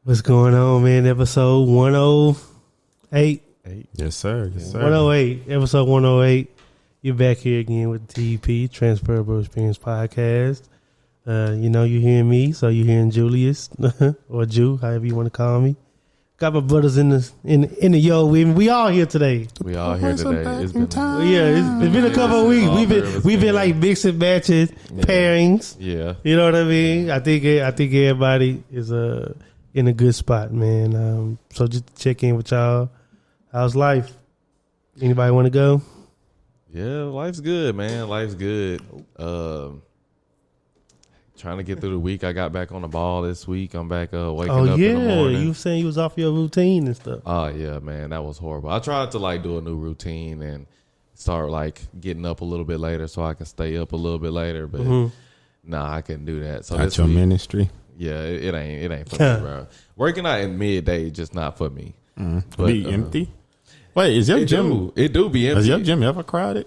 What's going on, man? Episode 108. Yes, sir. Yes, sir. 108. Episode 108. You're back here again with the TEP, Transferable Experience Podcast. You're hearing me, so you're hearing Julius or Jew, however you want to call me. Got my brothers in the yo with me. We all here today. We all here today. It's been it's been a couple of weeks. We've been like mixing matches, pairings. Yeah. You know what I mean? I think everybody is in a good spot, man. So just to check in with y'all. How's life? Anybody want to go? Yeah, life's good, man. Life's good. Trying to get through the week. I got back on the ball this week. I'm back waking up in the morning. You were saying you was off your routine and stuff. Oh, yeah, man. That was horrible. I tried to do a new routine and start getting up a little bit later so I can stay up a little bit later. But nah, I couldn't do that. So that's your ministry. Yeah, it ain't for me, bro. Working out in midday just not for me. But, be empty. Wait, is your gym? It do be empty. Is your gym ever crowded?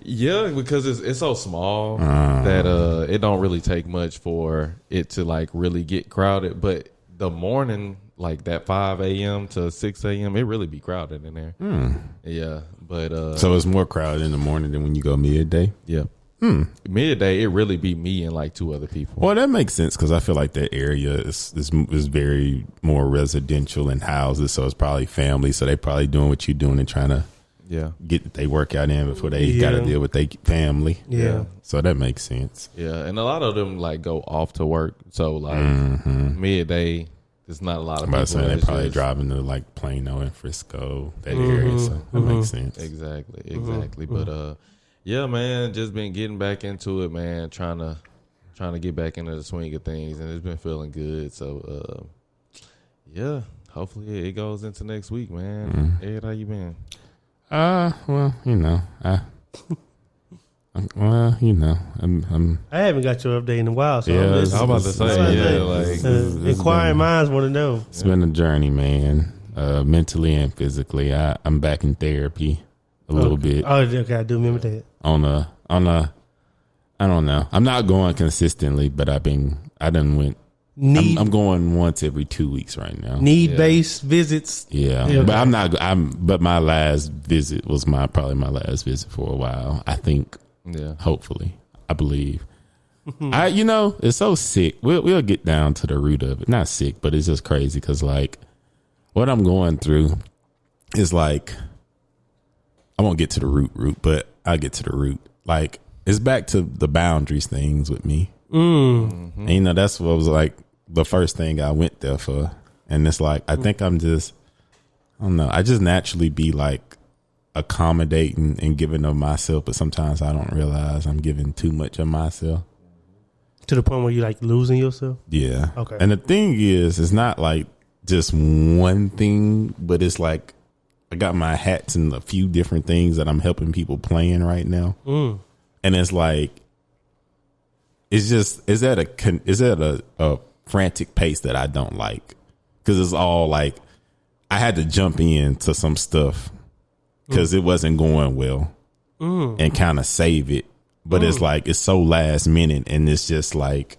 Yeah, because it's so small that it don't really take much for it to really get crowded. But the morning, that 5 a.m. to 6 a.m., it really be crowded in there. Yeah, but so it's more crowded in the morning than when you go midday. Yeah. Midday, it really be me and two other people. Well, that makes sense because I feel like that area is very more residential and houses, so it's probably family. So they probably doing what you're doing and trying to get their workout in before they got to deal with their family. Yeah, so that makes sense. Yeah, and a lot of them go off to work, so midday. There's not a lot of people. They're probably driving to Plano and Frisco, that area. So that makes sense. Exactly. But yeah, man, just been getting back into it, man. Trying to get back into the swing of things, and it's been feeling good. So yeah, hopefully it goes into next week, man. Ed, how you been? Well, I haven't got your update in a while. So yeah, I was about to say, inquiring minds want to know. It's been a journey, man. Mentally and physically. I'm back in therapy a little bit. Oh, okay, I do remember that. On a, I don't know. I'm not going consistently, but I'm going once every 2 weeks right now. Need-based visits. Yeah, okay. But but my last visit was probably my last visit for a while. I think. Yeah. Hopefully, I believe. It's so sick. We'll get down to the root of it. Not sick, but it's just crazy because what I'm going through is I won't get to the root, but I'll get to the root. It's back to the boundaries things with me. And that's what was the first thing I went there for. And it's I think I don't know. I just naturally be accommodating and giving of myself, but sometimes I don't realize I'm giving too much of myself. To the point where you losing yourself? Yeah. Okay. And the thing is, it's not just one thing, but it's I got my hats in a few different things that I'm helping people plan right now. And it's it's at a frantic pace that I don't like. Cause it's all I had to jump into some stuff cause it wasn't going well and kind of save it. But it's it's so last minute and it's just and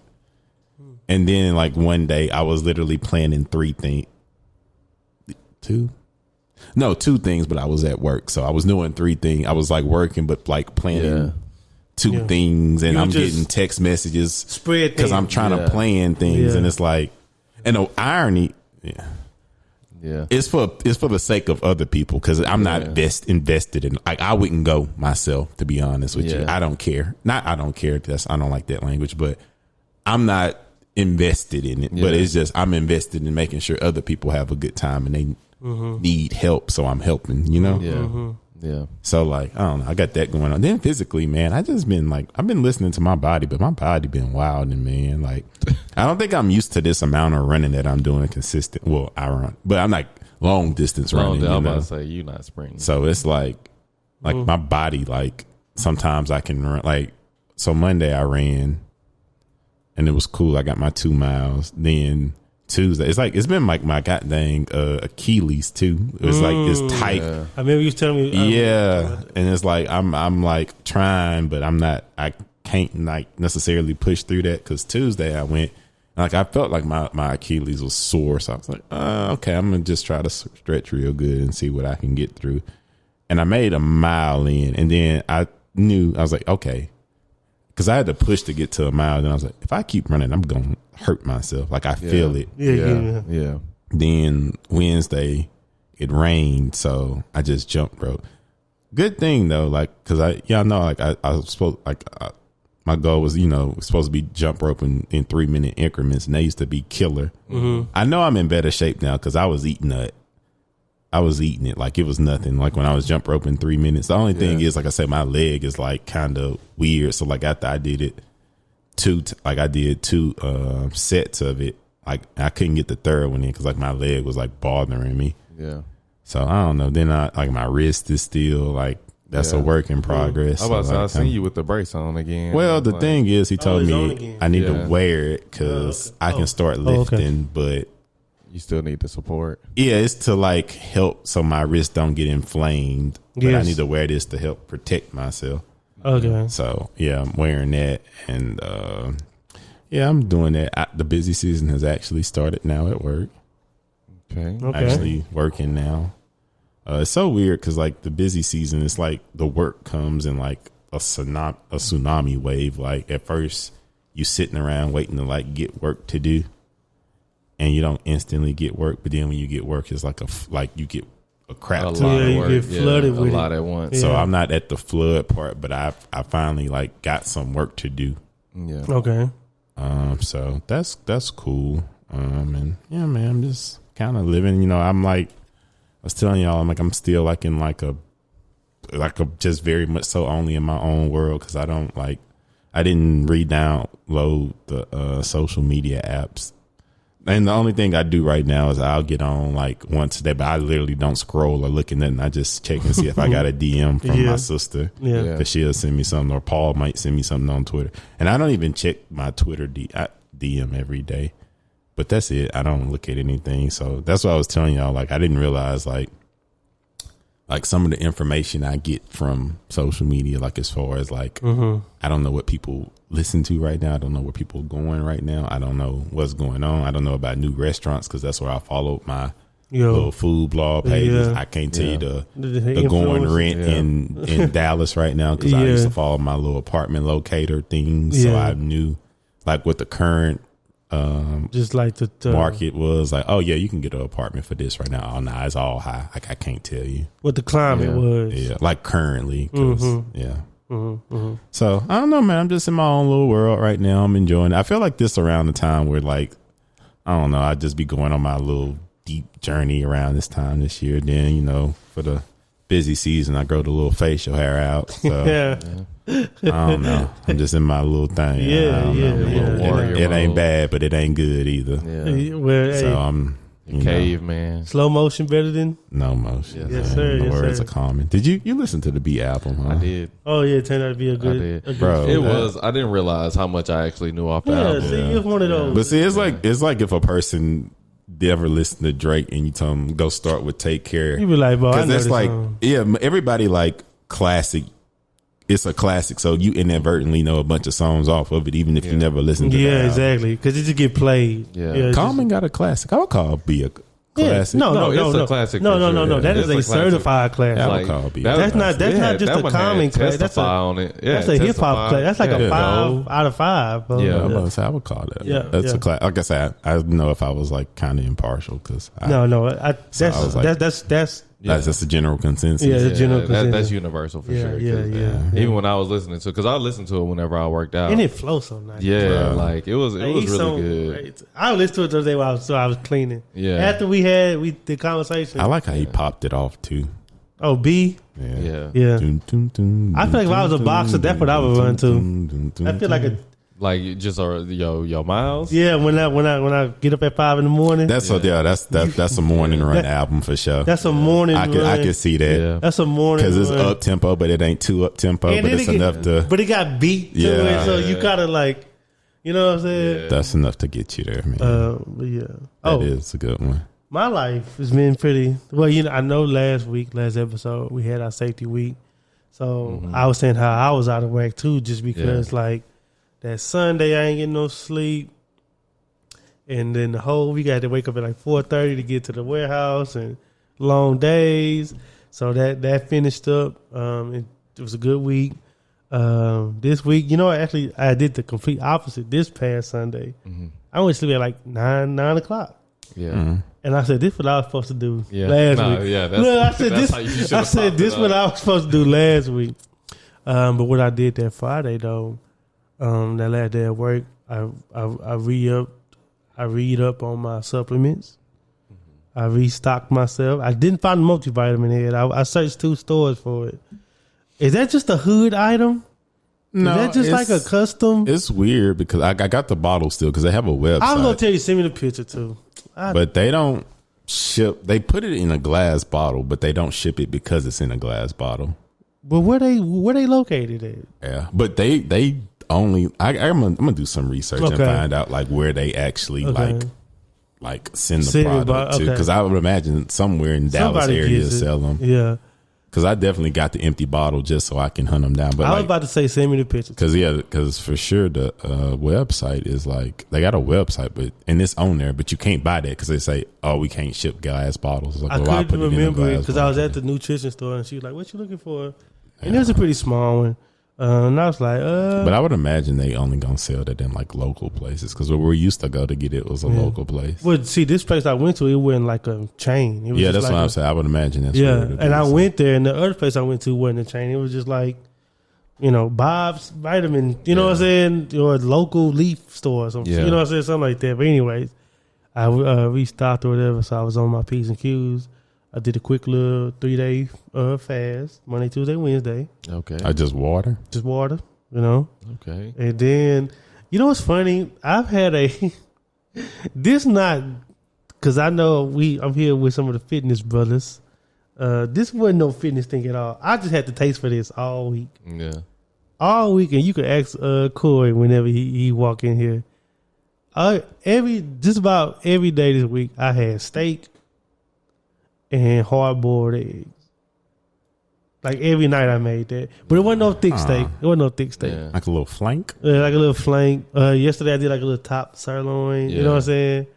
then one day I was literally planning two things, but I was at work. So I was doing three things. I was working, but planning two things, and I'm getting text messages spread because I'm trying to plan things, and it's and the irony, it's for the sake of other people because I'm not invested in. I wouldn't go myself, to be honest with you. I don't care. I don't care. I don't like that language, but I'm not invested in it. But it's just I'm invested in making sure other people have a good time and they need help, so I'm helping. Yeah. So I don't know. I got that going on. Then physically, man, I just been I've been listening to my body, but my body been wilding, man. I don't think I'm used to this amount of running that I'm doing consistent. Well, I run, but I'm long distance running. I'm about to say you're not sprinting. So it's my body. Sometimes I can run. So Monday I ran, and it was cool. I got my 2 miles. Then Tuesday, it's been my goddamn Achilles too. It's it's tight. I remember you was telling me. And it's I'm trying, but I'm not. I can't necessarily push through that because Tuesday I went Like I felt like my Achilles was sore, so I was like, okay, I'm gonna just try to stretch real good and see what I can get through. And I made a mile in, and then I was like, okay, because I had to push to get to a mile. And I was like, if I keep running, I'm gonna hurt myself. Like I feel it. Yeah. Then Wednesday, it rained, so I just jump rope. Good thing though, like because y'all know, like I was supposed my goal was, supposed to be jump rope in 3-minute increments, and they used to be killer. Mm-hmm. I know I'm in better shape now because I was eating it like it was nothing. Like when I was jump rope in 3 minutes, the only thing is, like I said, my leg is like kind of weird. So like after I did it two sets of it, like I couldn't get the third one in because like my leg was like bothering me. Yeah. So I don't know. Then my wrist is still like. That's a work in progress. I seen you with the brace on again. Well, the thing is, he told me I need to wear it because I can start lifting, but you still need the support. Yeah, it's to like help so my wrists don't get inflamed. But I need to wear this to help protect myself. Okay. So yeah, I'm wearing that, and I'm doing that. The busy season has actually started now at work. Okay. Actually working now. It's so weird because like the busy season, it's like the work comes in like a tsunami wave. Like at first you sitting around waiting to like get work to do, and you don't instantly get work. But then when you get work, it's like you get a crap ton of work. You get flooded with a lot at once. Yeah. So I'm not at the flood part, but I finally like got some work to do. Yeah. Okay. So that's cool. And yeah, man, I'm just kind of living. I'm like. I was telling y'all, I'm still like in like a just very much so only in my own world because I didn't re-download the social media apps. And the only thing I do right now is I'll get on like once a day, but I literally don't scroll or look at nothing. I just check and see if I got a DM from my sister. Yeah. Because she'll send me something, or Paul might send me something on Twitter. And I don't even check my Twitter DM every day. But that's it. I don't look at anything. So that's what I was telling y'all. Like, I didn't realize like some of the information I get from social media, like as far as like, I don't know what people listen to right now. I don't know where people are going right now. I don't know what's going on. I don't know about new restaurants because that's where I followed my little food blog pages. I can't tell you the going rent in Dallas right now because I used to follow my little apartment locator things. So I knew like what the current just like the market was like, oh yeah, you can get an apartment for this right now. Oh no, it's all high. Like I can't tell you what the climate was. Yeah, like currently. So I don't know, man. I'm just in my own little world right now. I'm enjoying it. I feel like this around the time where like, I don't know, I'd just be going on my little deep journey around this time this year. Then for the busy season, I grow the little facial hair out. So I don't know. I'm just in my little thing. It ain't bad, but it ain't good either. Yeah. Well, so I'm caveman. Slow motion better than no motion. Yes, sir. The words are common. Did you listen to the Beat album? Huh? I did. Oh yeah, it turned out to be a good. Bro. It was. I didn't realize how much I actually knew off the album. See, it's one of those. But see, it's like if a person ever listen to Drake and you tell them go start with Take Care, you be like, bro, because that's like everybody like classic. It's a classic, so you inadvertently know a bunch of songs off of it, even if you never listened to it. Yeah, exactly, because it just get played. Yeah, Common got a classic. I would call B a classic. No, it's a classic. No. That is a certified classic. I would call B. That's not just a Common classic. That's on it. Yeah, that's a hip hop classic. That's like a 5 out of 5. Bro. Yeah, I'm gonna say I would call that. Yeah, that's a classic. Like I said, I don't know if I was like kind of impartial because that's just a general consensus. Yeah, the general consensus. That's universal for sure. Yeah. Even when I was listening to it, because I listened to it whenever I worked out. And it flows so nice. Yeah, like it was really good. Great. I listened to it the other day while I was cleaning. Yeah. After we had the conversation. I like how he popped it off too. Oh, B? Yeah. I feel like if I was a boxer, that's what I would run to. I feel like just your miles. Yeah, when I get up at 5 in the morning. That's a morning run album for sure. That's a morning run. I can see that. Yeah. That's a morning run. Because it's up tempo, but it ain't too up tempo. But it's enough to. But it got beat to it, so you gotta like, you know what I'm saying? Yeah. That's enough to get you there, man. But yeah, that is a good one. My life has been pretty well. I know last episode we had our safety week, so I was saying how I was out of whack too, just because like. That Sunday, I ain't getting no sleep. And then the whole week I had to wake up at like 4:30 to get to the warehouse and long days. So that finished up. It was a good week. This week, actually I did the complete opposite this past Sunday. Mm-hmm. I went to sleep at like 9 o'clock. Yeah. Mm-hmm. And I said, this is what I was supposed to do last week. Yeah, I said, this is what I was supposed to do last week. But what I did that Friday, though, that last day at work, I read up on my supplements. I restocked myself. I didn't find a multivitamin head. I searched 2 stores for it. Is that just a hood item? No, is that just like a custom? It's weird because I got the bottle still because they have a website. I was gonna tell you, send me the picture too. But they don't ship. They put it in a glass bottle, but they don't ship it because it's in a glass bottle. But where they located at? Yeah, but they only. I'm gonna do some research and find out like where they actually like send the product to, because I would imagine somewhere in Dallas area sell them. Yeah. Because I definitely got the empty bottle just so I can hunt them down. But I was about to say, send me the picture. Because for sure the website is like, they got a website, and it's on there, but you can't buy that because they say, oh, we can't ship glass bottles. Like, I couldn't remember it because I was at the nutrition store and she was like, what you looking for? And it was a pretty small one. And I was like, But I would imagine they only gonna sell that in like local places because where we used to go to get it was a local place. Well, see, this place I went to, it wasn't like a chain. It was that's like what I'm saying. I would imagine that's where it and I went there, and the other place I went to wasn't a chain. It was just like, Bob's Vitamin, you know what I'm saying, or a local leaf store or something. You know what I'm saying, something like that. But anyways, I restocked or whatever, so I was on my P's and Q's. I did a quick little 3-day fast, Monday, Tuesday, Wednesday. Okay. I just water? Just water, Okay. And then, what's funny? I've had this not, because I know I'm here with some of the fitness brothers. This wasn't no fitness thing at all. I just had to taste for this all week. Yeah. All week, and you could ask Corey whenever he walk in here. Just about every day this week, I had steak and hard-boiled eggs. Like every night I made that. But it wasn't no thick steak. It wasn't no thick steak. Yeah. Like a little flank? Like a little flank. Yesterday I did like a little top sirloin. You know what I'm saying?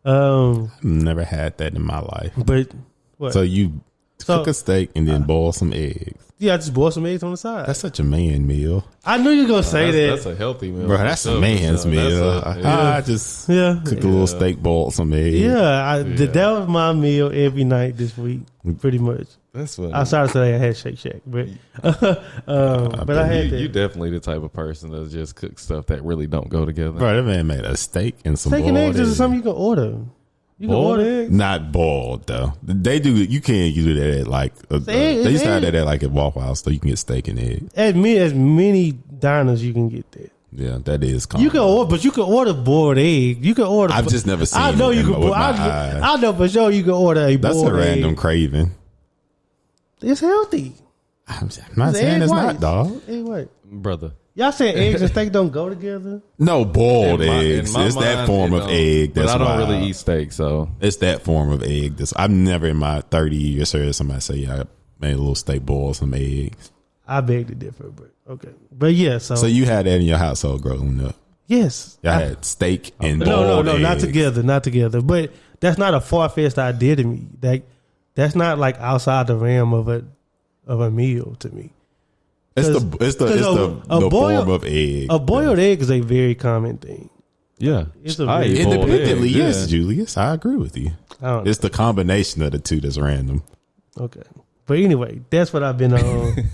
I've never had that in my life. But what? So you cook a steak and then boil some eggs. Yeah, I just boiled some eggs on the side. That's such a man meal. I knew you were going to say that. That's a healthy meal. Bro, that's a man's meal. I just cook a little steak, boil some eggs. Yeah, that was my meal every night this week, pretty much. That's what. Outside of today, I had Shake Shack. But I had that. You definitely the type of person that just cook stuff that really don't go together. Bro, that man made a steak and some steak and eggs is something you can order. You can order eggs? Not boiled though. They do. You can't do that at like. They used to have that at like at Waffle House, so you can get steak and eggs. As many diners you can get that. Yeah, that is common. You can order, but you can order boiled egg. You can order. I've just never seen. I know you can. I know for sure you can order a boiled egg. That's a random craving. It's healthy. I'm not saying it's not, dog. Egg white, brother. Y'all saying eggs and steak don't go together? No, boiled eggs. It's that form of egg. That's but I don't really eat steak, so it's that form of egg. I've never in my 30 years heard somebody say, "Yeah, I made a little steak, boil some eggs." I beg to differ, but okay. But yeah, so you had that in your household growing up? Yes, I had steak and boiled no, eggs. not together. But that's not a far-fetched idea to me. That's not like outside the realm of a meal to me. It's the form of egg. A boiled egg is a very common thing. Yeah, it's independently. Yes, Julius, I agree with you. It's the combination of the two that's random. Okay, but anyway, that's what I've been on.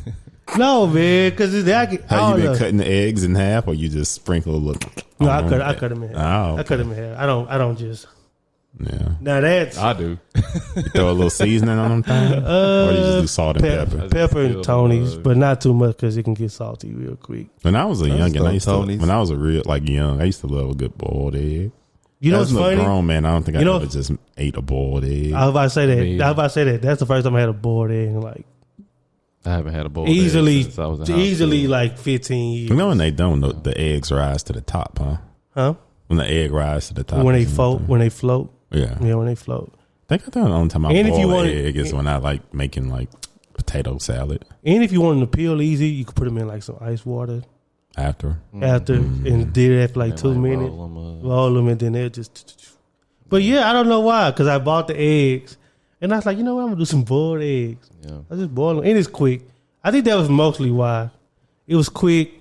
No, man, because have you been cutting the eggs in half, or you just sprinkle a little? No, I cut them in half. Oh, okay. I cut them in half. I don't just. Yeah. Now I do. You throw a little seasoning on them things, or you just do salt and pepper and Tony's, but not too much because it can get salty real quick. When I was a youngin', I was a real young, I used to love a good boiled egg. You know what's funny? Grown man, I don't think I ever just ate a boiled egg. I was about to say that. That's the first time I had a boiled egg in like. I haven't had a boiled egg since I was in high school. Like 15 years. You know when they don't, the eggs rise to the top, huh? Huh? When the egg rise to the top. When they float. Yeah. Yeah, when they float. I think the only time I boil egg is when I like making like potato salad. And if you want them to peel easy, you can put them in like some ice water. after, and did that for like 2 minutes. Roll them, and then they just. But yeah, I don't know why, because I bought the eggs, and I was like, you know what, I'm gonna do some boiled eggs. Yeah. I just boil them, and it's quick. I think that was mostly why. It was quick.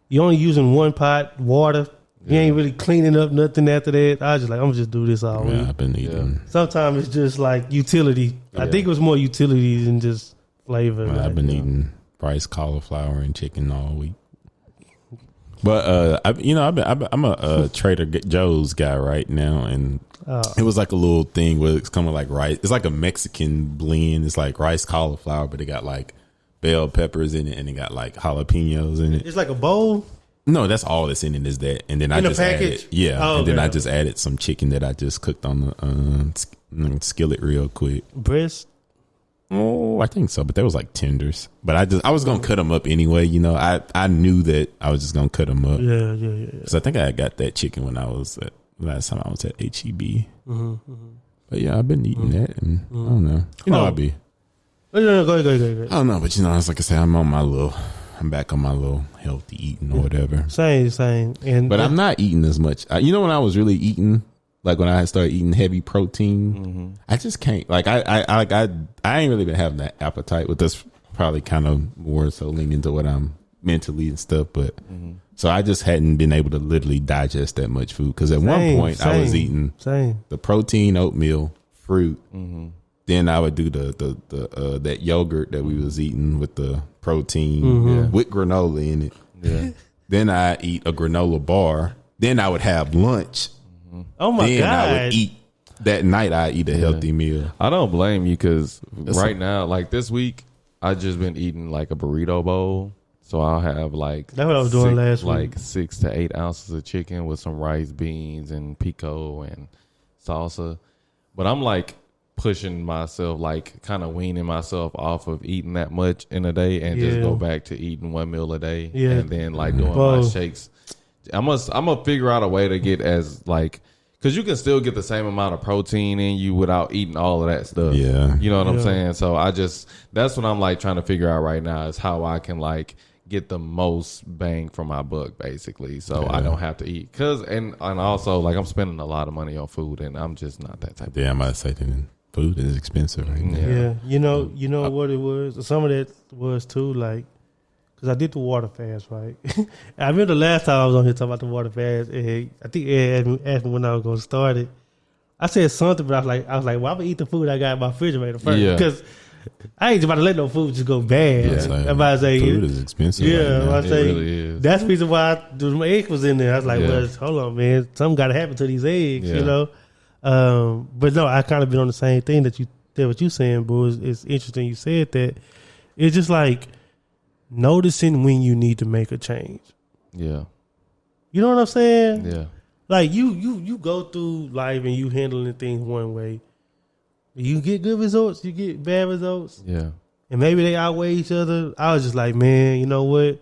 You only using one pot, water. You ain't really cleaning up nothing after that. I was just like, I'm gonna just do this all week. I've been eating. Sometimes it's just like utility. I think it was more utility than just flavor. I've been eating rice, cauliflower, and chicken all week. But I'm a Trader Joe's guy right now, and it was like a little thing where it's coming like rice. It's like a Mexican blend. It's like rice, cauliflower, but it got like bell peppers in it, and it got like jalapenos in it. It's like a bowl. No, that's all that's in it is that, and then I just added, I just added some chicken that I just cooked on the skillet real quick. Breast. Oh, I think so, but that was like tenders. But I was gonna cut them up anyway. You know, I knew that I was just gonna cut them up. Yeah. So I think I got that chicken when I was last time I was at HEB. But yeah, I've been eating that, and I don't know. I'll be. No, go ahead. I don't know, but it's like I said, I'm back on my little healthy eating or whatever. Same. But I'm not eating as much. When I was really eating, like when I started eating heavy protein, I just can't. Like I ain't really been having that appetite. With this, probably kind of more so leaning into what I'm mentally and stuff. But so I just hadn't been able to literally digest that much food, because at one point I was eating the protein oatmeal, fruit. Then I would do the that yogurt that we was eating with the protein with granola in it. Yeah. Then I eat a granola bar. Then I would have lunch. Oh my God! I would eat that night. I eat a healthy meal. I don't blame you, because right now, like this week, I just been eating like a burrito bowl. So I'll have like that's what I was doing last week. Like 6 to 8 ounces of chicken with some rice, beans, and pico and salsa. But I'm like pushing myself, like kind of weaning myself off of eating that much in a day, and just go back to eating one meal a day, and then like doing my shakes. I'm gonna figure out a way to get as like, because you can still get the same amount of protein in you without eating all of that stuff. Yeah, you know what I'm saying. So that's what I'm like trying to figure out right now, is how I can like get the most bang for my buck, basically. So I don't have to eat, and also like I'm spending a lot of money on food, and I'm just not that type. I'm about to say that. Food is expensive right now. Yeah, you know what it was? Some of that was too, like, because I did the water fast, right? I remember the last time I was on here talking about the water fast, and I think Ed asked me when I was going to start it. I said something, but I was like, well, I'm going to eat the food I got in my refrigerator first, because I ain't about to let no food just go bad. Yeah, I'm about to say, food is expensive. Yeah, right I say, it really is. That's the reason why my eggs was in there. I was like, well, hold on, man, something got to happen to these eggs, you know? But no, I kind of been on the same thing that what you saying, bro. It's interesting you said that. It's just like noticing when you need to make a change. Yeah. You know what I'm saying? Yeah. Like you go through life and you handling things one way. You get good results, you get bad results. Yeah. And maybe they outweigh each other. I was just like, man, you know what?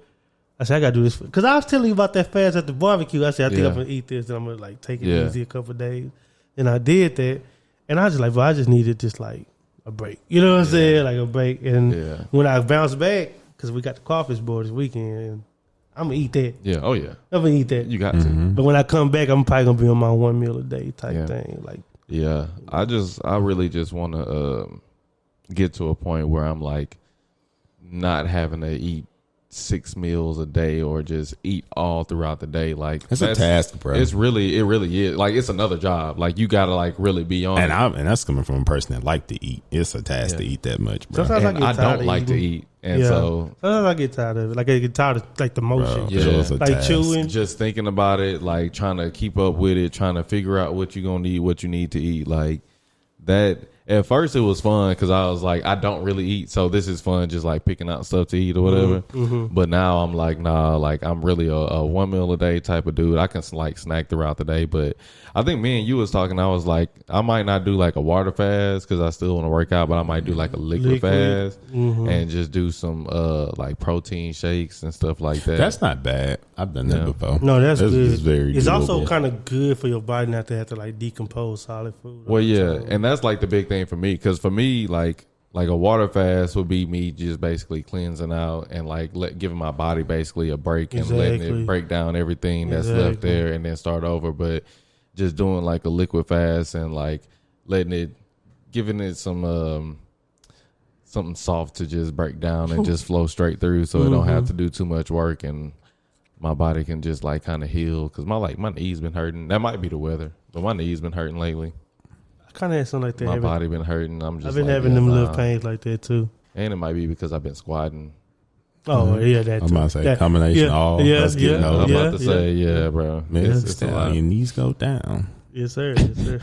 I said, I got to do this. Because I was telling you about that fast at the barbecue. I said, I think I'm going to eat this and I'm going to like take it easy a couple of days. And I did that. And I was just like, well, I just needed just like a break. You know what I'm saying? Like a break. And when I bounced back, because we got the crawfish board this weekend, and I'm going to eat that. Yeah. Oh, yeah. I'm going to eat that. You got to. But when I come back, I'm probably going to be on my one meal a day type thing. Like, yeah. I really just want to get to a point where I'm like not having to eat 6 meals a day or just eat all throughout the day. Like it's a task, bro. It really is. Like it's another job. Like you gotta like really be on. And that's coming from a person that like to eat. It's a task to eat that much, bro. Sometimes I don't like to eat, and so sometimes I get tired of it. Like I get tired of like the motion, like chewing, just thinking about it, like trying to keep up with it, trying to figure out what you're gonna need, what you need to eat, like that. At first, it was fun because I was like, I don't really eat, so this is fun, just like picking out stuff to eat or whatever. But now I'm like, nah, like I'm really a 1 meal a day type of dude. I can like snack throughout the day. But I think me and you was talking, I was like, I might not do like a water fast because I still want to work out, but I might do like a liquid fast and just do some like protein shakes and stuff like that. That's not bad. I've done that before. No, that's good. It's very It's doable. also kind of good for your body not to have to like decompose solid food. Well, yeah, and that's like the big thing for me, because for me, like Like a water fast would be me just basically cleansing out and like giving my body basically a break and letting it break down everything that's left there and then start over. But just doing like a liquid fast and like giving it some something soft to just break down and just flow straight through, so it don't have to do too much work and my body can just like kind of heal. Cause my knees been hurting. That might be the weather, but my knees been hurting lately. Kind of had something like that. My body been hurting. I've been having them little pains like that too. And it might be because I've been squatting. Oh yeah, that too. I'm about to say combination all. Let's get I'm about to say, yeah, bro. Man, it's a lot. Your knees go down. Yes, sir. Yes, sir.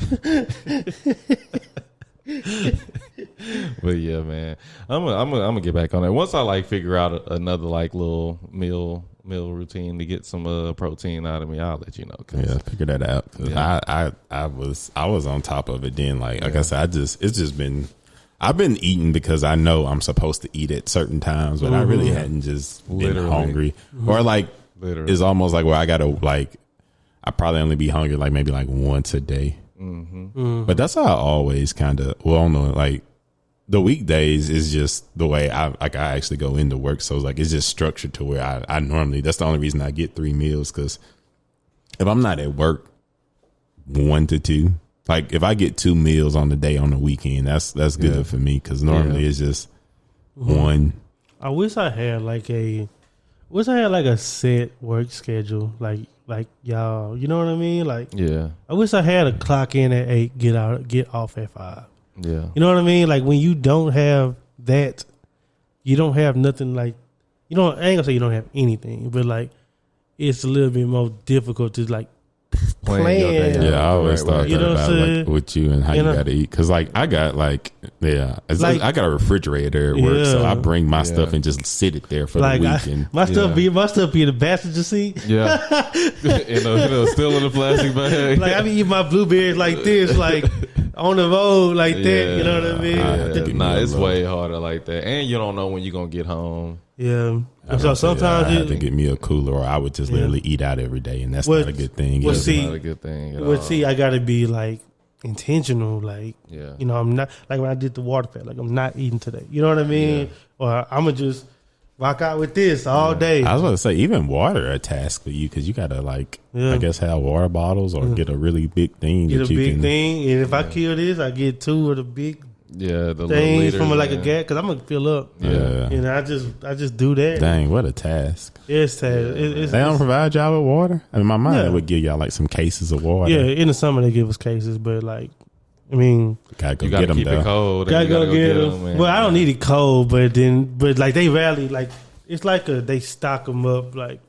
But yeah, man, I'm gonna get back on that once I like figure out another like little meal routine to get some protein out of me. I'll let you know. Yeah, figure that out. I was on top of it then. Like I said, I've been eating because I know I'm supposed to eat at certain times, but I really hadn't just been hungry or like it's almost like where I gotta like I probably only be hungry like maybe like once a day. But that's how I always kind of like the weekdays is just the way I actually go into work. So it's like it's just structured to where I normally, that's the only reason I get 3 meals. Cause if I'm not at work 1 to 2, like if I get 2 meals on the day on the weekend, that's good for me. Cause normally it's just 1. I wish I had like a set work schedule. Like y'all, you know what I mean? Like, I wish I had a clock in at 8, get off at 5. Yeah. You know what I mean? Like when you don't have that, you don't have nothing like, I ain't gonna say you don't have anything, but like it's a little bit more difficult to like plan. Yeah, I always thought that about like with you and how you gotta eat. Cause like I got like, I got a refrigerator at work, so I bring my stuff and just sit it there for the weekend. My stuff be in the passenger seat. Yeah. Still in the plastic bag. Like I be eating my blueberries like this, like on the road like that. You know what I mean? It's way harder like that. And you don't know when you're gonna get home. Yeah. So sometimes I have to get me a cooler, or I would just literally eat out every day, and that's not a good thing. Not a good thing at all. See, I gotta be like intentional. Like, I'm not like when I did the water fast. Like, I'm not eating today. You know what I mean? Or I'm gonna just rock out with this all day. I was going to say, even water a task for you because you gotta like, I guess, have water bottles or get a really big thing. Get a big thing, and if I kill this, I get 2 of the big. The things from like a gas, because I'm gonna fill up. And I just do that. Dang, what a task! It's task. They don't provide y'all with water. I mean, my mind would give y'all like some cases of water. Yeah, in the summer they give us cases, but like, I mean, gotta go get them. Keep it cold. Gotta go get them. Well, I don't need it cold, but like they rarely like it's like they stock them up. Like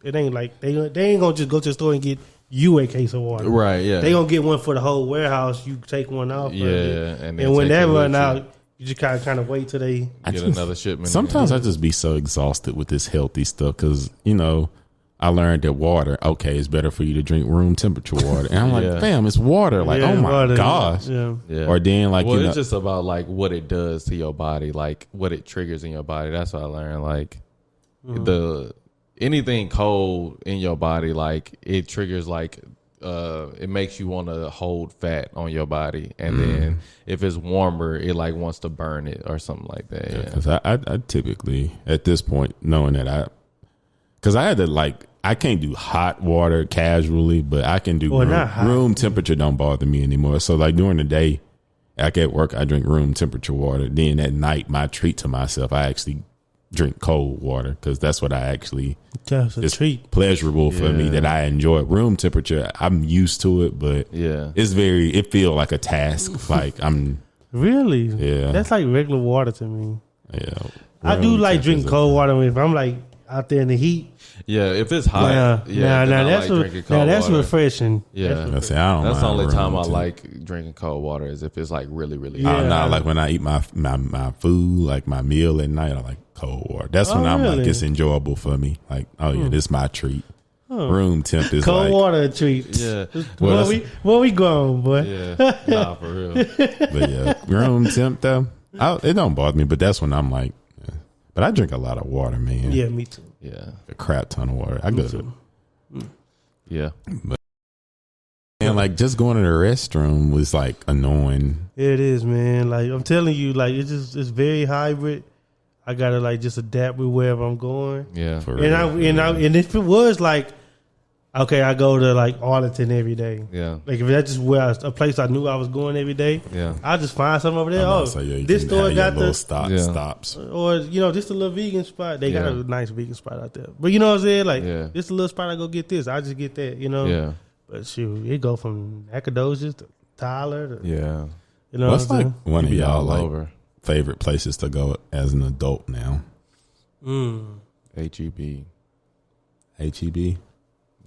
it ain't like they ain't gonna just go to the store and get you a case of water. Right, yeah. They gonna get one for the whole warehouse. You take one off. And when that run out, you just kind of wait till they get another shipment. Sometimes I just be so exhausted with this healthy stuff because, I learned that water, it's better for you to drink room temperature water. And I'm like, fam, it's water. Like, oh my water, gosh. Yeah. Or then like, it's just about like what it does to your body, like what it triggers in your body. That's what I learned. Like anything cold in your body, like it triggers like it makes you want to hold fat on your body, and then if it's warmer, it like wants to burn it or something like that. Because I typically at this point knowing that because I had to like I can't do hot water casually, but I can do room temperature. Don't bother me anymore. So like during the day, like at work, I drink room temperature water. Then at night, my treat to myself, I actually drink cold water because that's what I actually treat. Pleasurable for me that I enjoy. Room temperature, I'm used to it, but it feel like a task. Like I'm really that's like regular water to me. I do like drink cold water if I'm like out there in the heat. If it's hot, that's refreshing. That's the only time I like drinking cold water is if it's like really, really hot. I'm not like when I eat my food, like my meal at night, I like cold water. That's when I'm like, it's enjoyable for me. Like, this is my treat. Room temp is cold like, water treat. Yeah. Where we going, boy? Yeah. Nah, for real. But room temp though, it don't bother me. But that's when I'm like, but I drink a lot of water, man. Yeah, me too. Yeah, a crap ton of water. I go. Yeah, but man, saying, like, just going to the restroom was like annoying. It is, man. Like I'm telling you, like it's very hybrid. I gotta like just adapt with wherever I'm going. Yeah. For And real. and if it was like, okay, I go to like Arlington every day. Yeah. Like if that's just a place I knew I was going every day. Yeah. I just find something over there. I'm about Oh, to say, yeah, you this can store have your got little the stops. or just a little vegan spot. They got Yeah. a nice vegan spot out there. But you know what I'm saying? Like Yeah. this a little spot I go get this. I just get that. Yeah. But shoot, it go from Nacogdoches to Tyler. To, Yeah. You know What's what I'm like one of You be y'all all like over. favorite places to go as an adult now? saying? HEB. HEB.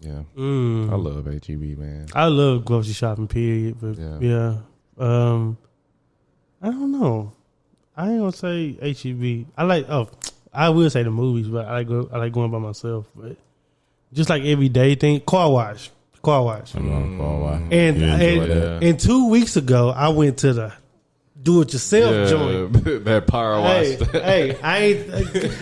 Yeah. Mm. I love HEB, man. I love grocery shopping, period. But Yeah. I don't know. I ain't gonna say HEB. I will say the movies, but I like going by myself. But just like everyday thing, car wash. I'm going for a while. And You enjoy that? and 2 weeks ago, I went to the do it yourself joint. That power wash. Hey, I ain't.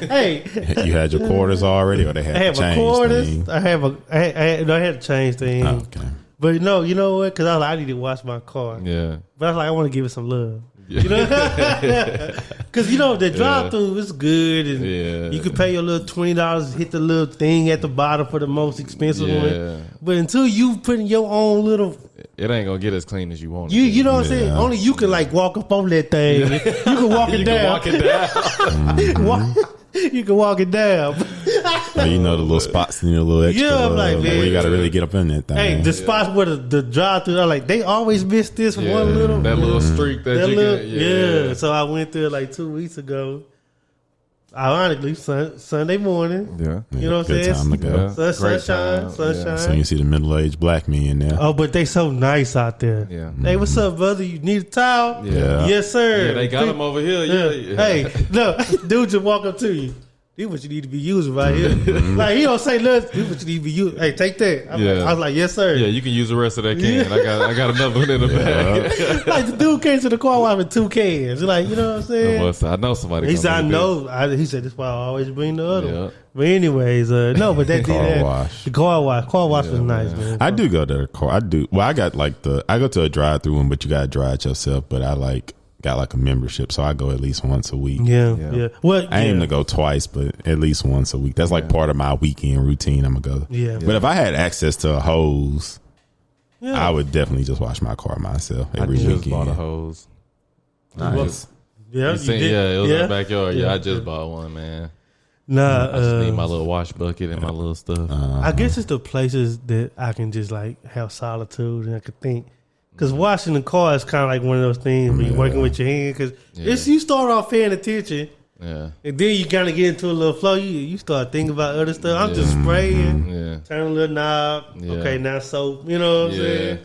Hey, You had your quarters already, or they had I have to a change quarters. things? I had to change things. Oh, okay. But no, you know what? Because I need to wash my car. Yeah. But I was like, I want to give it some love. You know, because the drive through is good, and you can pay your little $20, hit the little thing at the bottom for the most expensive one. But until you put in your own little, it ain't gonna get as clean as you want. you know what I'm saying? Only you can like walk up on that thing. You can walk it down. Can walk it down. You can walk it down. Oh, the little spots and the little extra. Yeah, I'm like, man. you got to really get up in that thing. Hey, the spots where the drive through, I'm like, they always miss this one little that little streak that you little, get. Yeah. So I went there like 2 weeks ago. Ironically, Sunday morning. Yeah. You know what I'm Good saying? time to go. Great Sunshine. time. So you see the middle-aged black men there. Oh, but they so nice out there. Yeah. Hey, what's up, brother? You need a towel? Yeah. Yes, sir. Yeah, they got them over here. Yeah. Hey, no, dude just walk up to you. This what you need to be using right here. Like, he don't say nothing. This what you need to be using. Hey, take that. I was like, yes, sir. Yeah, you can use the rest of that can. I got another one in the bag. Like, the dude came to the car wash with 2 cans. Like, you know what I'm saying? I know somebody. He said, I gonna do know. He said, that's why I always bring the other Yeah. one. But anyways, no, but that Car did that. wash. The car wash was nice, man. I do go to the car. I do. Well, I got I go to a drive-through one, but you got to drive it yourself. But I got like a membership, so I go at least once a week. Yeah. Well, I aim to go twice, but at least once a week. That's like part of my weekend routine. I'm gonna go. Yeah. But if I had access to a hose, Yeah. I would definitely just wash my car myself every I just weekend. bought a hose. Nice. Yeah, You seen, did? it was in the backyard. Yeah, I Yeah. just bought one, man. Nah, I just need my little wash bucket and my little stuff. I guess it's the places that I can just like have solitude and I could think. Because washing the car is kind of like one of those things where you're working with your hand. Because it's you start off paying attention, Yeah. and then you kind of get into a little flow. You start thinking about other stuff. I'm just spraying, Yeah. turn a little knob. Yeah. Okay, now soap. You know what I'm Yeah. saying?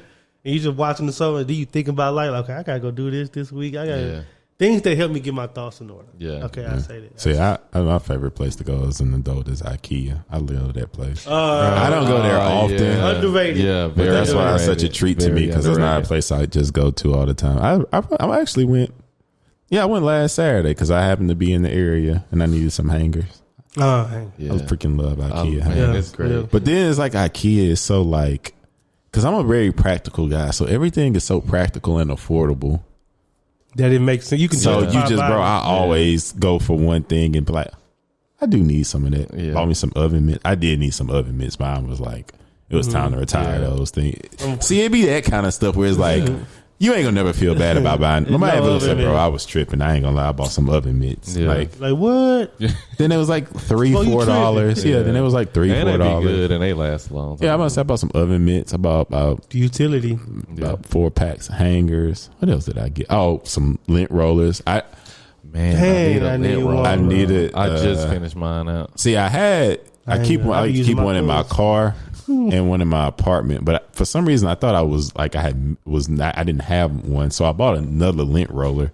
And you just watching the soap, and then you thinking about like, okay, I gotta go do this week. I gotta Yeah. things that help me get my thoughts in order. Yeah. Okay, I say that. See, my favorite place to go as an adult is IKEA. I love that place. I don't go there often. Yeah. Underrated. Yeah, But very that's why it's such a underrated. treat to me Very because it's not a underrated. place I just go to all the time. I actually went. Yeah, I went last Saturday because I happened to be in the area and I needed some hangers. Hang. Yeah. I freaking love IKEA. Oh, man, hangers. it's great. Yeah. But then it's like IKEA is so like, because I'm a very practical guy, so everything is so practical and affordable. That it makes sense. You can So just you buy just, bro, I always go for one thing and be like, I do need some of that. Yeah. Bought me some oven mitts. I did need some oven mitts. Mine was like, it was time to retire those things. See, it be that kind of stuff where it's like, you ain't gonna never feel bad about buying. My man No said, oven bro, mitt. I was tripping. I ain't gonna lie, I bought some oven mitts. Yeah. Like, what? then it was like $3, Oh, you $4. tripping. Yeah, then it was like $3, And they be $4. good and they last a long time. Yeah, I bought some oven mitts. I bought about The utility. Yeah. 4 packs of hangers. What else did I get? Oh, some lint rollers. Man, Dang, I I need need a lint one. roller. I needed. I just finished mine out. See, I keep one. I I be keep using my one in my clothes. car and one in my apartment. But for some reason, I thought I was like I didn't have one, so I bought another lint roller.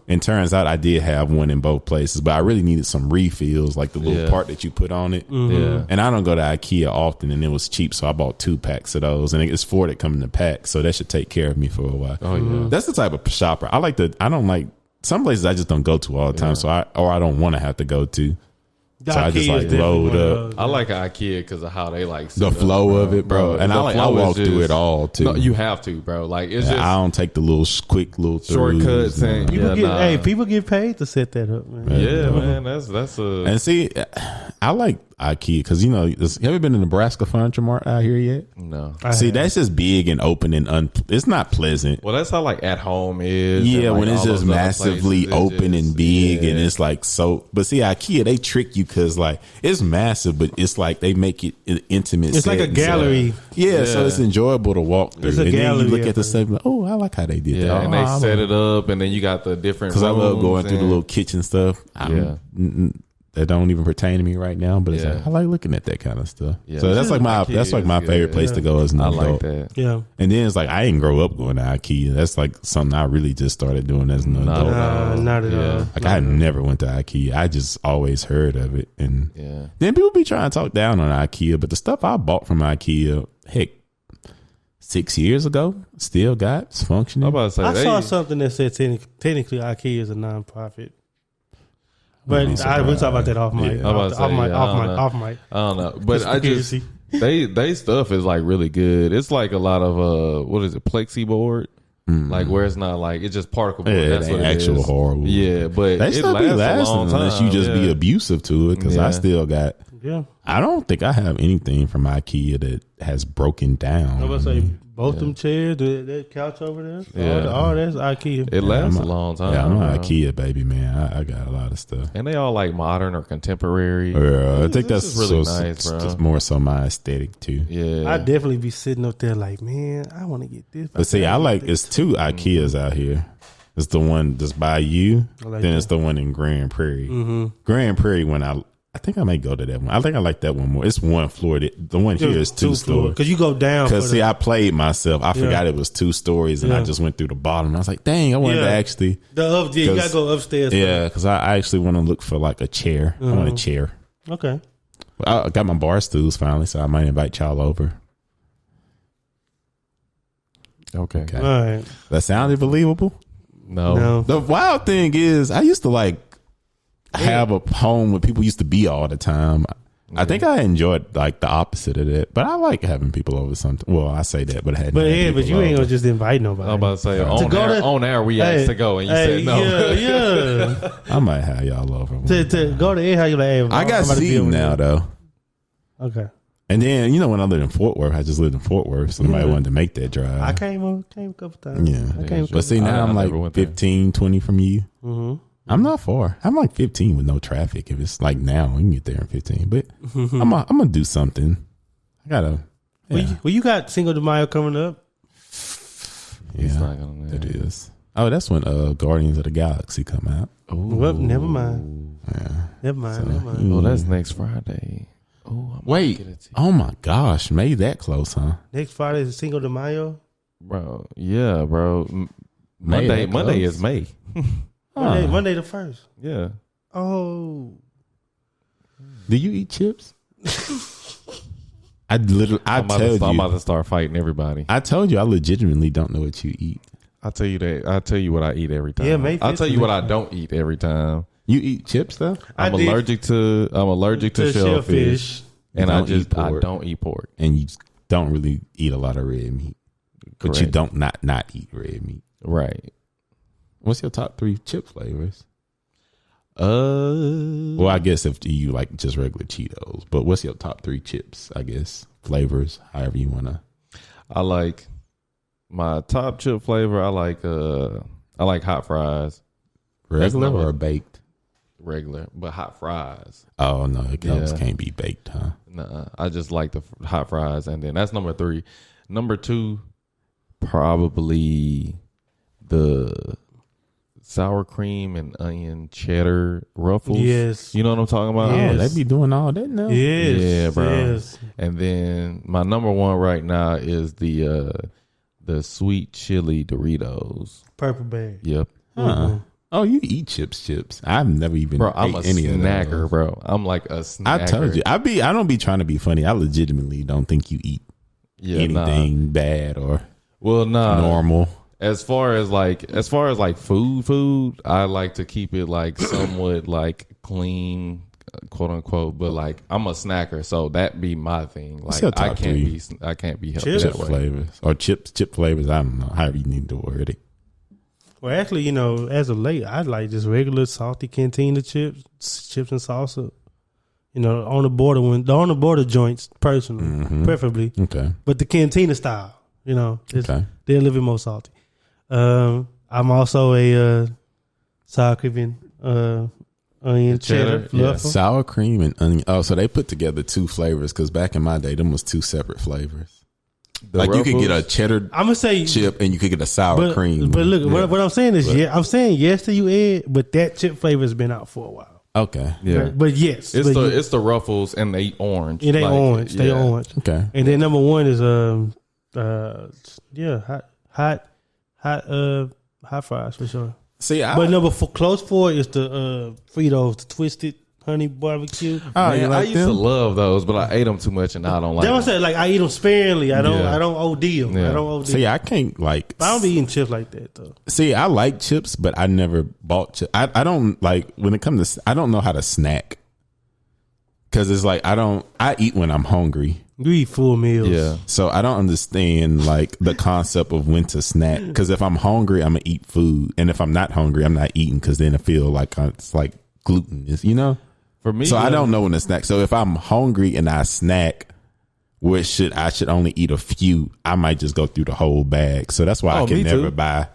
And turns out I did have one in both places, but I really needed some refills, like the little Yeah. part that you put on it. Yeah. And I don't go to IKEA often, and it was cheap, so I bought 2 packs of those, and it's 4 that come in the pack, so that should take care of me for a while. Oh yeah. That's the type of shopper I don't like. Some places I just don't go to all the time, so I don't want to have to go to. The So I just IKEA like is definitely load one of up. those, I like IKEA because of how they like The set flow up, of it, bro. And The I flow is walk through just- it all too. No, you have to, bro. Like it's I just don't take the little quick little shortcuts throughs, and People yeah, get, nah. hey, people get paid to set that up, man. Yeah, man, that's a And see, I like IKEA because you know, have you been to Nebraska Furniture Mart out here yet? no. See, that's just big and open and it's not pleasant. Well, that's how like at home is. Yeah, and, like, when it's all just those other massively places, it's open just- and big, yeah. and it's like so. But see, IKEA they trick you because like it's massive, but it's like they make it an intimate. It's like a setting. gallery. Yeah, so Yeah. it's enjoyable to walk through. It's a and then gallery you look of at the it. stuff, like, oh, I like how they did Yeah, that. and Oh, they I set love it up, and then you got the different. because I love going through the and- little kitchen stuff. That don't even pertain to me right now, but it's Yeah. like I like looking at that kind of stuff. Yeah. So that's like my IKEA that's like my is favorite good. place to go as an I adult. like that. Yeah. And then it's like I didn't grow up going to IKEA. That's like something I really just started doing as an Not adult. at all. Not at Yeah. all. Like I never went to IKEA. I just always heard of it, and Yeah. then people be trying to talk down on IKEA. But the stuff I bought from IKEA, heck, 6 years ago, still got it's functioning. I'm about to say I they, saw something that said technically IKEA is a nonprofit. But Wouldn't be we'll talk about that off mic. Yeah. I'm about to say, Off mic. yeah, I Off don't mic. know. Off mic. I don't know, but I just Conspiracy. they stuff is like really good. It's like a lot of what is it, plexi board, like where it's not like it's just particle board. Yeah, That's it what ain't it actual is. horrible. Yeah, but They it still lasts be a lasting long unless you time, just be yeah. abusive to it. Because I Yeah. still got. Yeah. I don't think I have anything from IKEA that has broken down. I was say both them chairs, that couch over there. Yeah. All that's IKEA. It lasts I'm a long time. Yeah, I'm bro. an IKEA baby, man. I got a lot of stuff. And they all like modern or contemporary. Yeah, I think This that's is really so, nice, bro. It's more so my aesthetic too. Yeah, I'd definitely be sitting up there like, man, I want to get this. But see, I like it's two IKEAs out here. It's the one that's by you, I like then that. it's the one in Grand Prairie. Grand Prairie, when I think I may go to that one. I think I like that one more. It's one floor. The one here is two stories. Because you go down. Because see, I played myself. I forgot it was 2 stories, and I Yeah. just went through the bottom. I was like, dang, I wanted to actually. you got to 'cause- go upstairs. Yeah, because I actually want to look for like a chair. I want a chair. Okay. I got my bar stools finally, so I might invite y'all over. okay. Okay. All right. That sounded believable. No. The wild thing is, I used to like have a home where people used to be all the time. I think I enjoyed like the opposite of that, but I like having people over sometimes. Well, I say that, but I had. But yeah, but you ain't going to just invite nobody. I'm about to say go on air we asked to go and you said no. Yeah. I might have y'all over. to go to air, how you like, hey, I got I'm about to be seating over now there. though, Okay. and then you know when I lived in Fort Worth, I just lived in Fort Worth. So nobody wanted to make that drive. I came a couple times. Yeah. I came. But see, now I I'm never like went there. 15, 20 from you. Mm-hmm. I'm not far. I'm like 15 with no traffic. If it's like now, we can get there in 15. But I'm gonna do something. I gotta. Yeah, Well, you got Cinco de Mayo coming up. He's yeah, not gonna it is. Oh, that's when Guardians of the Galaxy come out. Well, never mind. Yeah. Never mind. Oh, that's next Friday. Oh, Wait. Oh my gosh, made that close, huh? Next Friday is Cinco de Mayo. bro. Yeah, bro. May Monday that close? is May. Monday the 1st. Yeah. Oh. Do you eat chips? I literally, I'm about to start fighting everybody. I told you, I legitimately don't know what you eat. I'll tell you that. I'll tell you what I eat every time. Yeah, May I'll 5th tell you is what I next don't eat every time. You eat chips though? I'm allergic to shellfish, and You don't eat I pork. don't eat pork. And you don't really eat a lot of red meat, but you Correct. don't not eat red meat. Right. What's your top 3 chip flavors? Well, Well, I guess if you like just regular Cheetos, but what's your top 3 chips? I guess flavors, however you wanna. I like my top chip flavor. I like hot fries, Regular number- or baked? regular, but hot fries. Oh no, those Yeah. can't be baked, huh? Nah, I just like the hot fries, and then that's number 3. Number 2, probably the sour cream and onion cheddar ruffles. Yes. You know what I'm talking about? Yes. Oh, they be doing all that now. Yes. Yeah, bro. Yes. And then my number 1 right now is the sweet chili Doritos. Purple bag. Yep. Huh. Oh, you eat chips. I've never even Bro, I'm a ate any of snacker, those. bro. I'm like a snacker. I told you, I don't be trying to be funny. I legitimately don't think you eat Yeah, anything bad or Well, nah. normal. As far as like food, I like to keep it like somewhat like clean, quote unquote. But like I'm a snacker, so that be my thing. Like your top I can't three? be healthy Chips that Chip way. flavors or chip flavors. I don't know. However you need to word it. Well, actually, as of late, I like just regular salty cantina chips and salsa. On the border joints, personally, preferably. Okay. But the cantina style, they're a little bit more salty. I'm also a sour cream and onion cheddar yeah. fluffer. Sour cream and onion. Oh, so they put together two flavors because back in my day, them was two separate flavors. The Like you could get a Ruffles, cheddar I'm gonna say chip and you could get a sour cream. But look, what I'm saying is, I'm saying yes to you, Ed. But that chip flavor has been out for a while. Okay. yeah. But yes, It's the Ruffles and they orange. They Like, orange. They yeah. orange. Okay. And then number one is hot fries for sure. See, But number four, close four is the Fritos, the twisted honey barbecue. Man, you I like used to them? love those, but I ate them too much and now I don't like That's what I them. said. Like I eat them sparingly. I don't. Yeah. I don't OD them. Yeah. I don't OD. See, I can't like. I don't be eating chips like that though. See, I like chips, but I never bought chips. I don't like when it comes to. I don't know how to snack because it's like I eat when I'm hungry. You eat full meals. Yeah. So I don't understand like the concept of when to snack. Because if I'm hungry, I'm gonna eat food, and if I'm not hungry, I'm not eating. Because then I feel like it's like gluten is, For me, So I don't know when to snack. So if I'm hungry and I snack, I should only eat a few. I might just go through the whole bag. So that's why I Oh, can me never too. buy.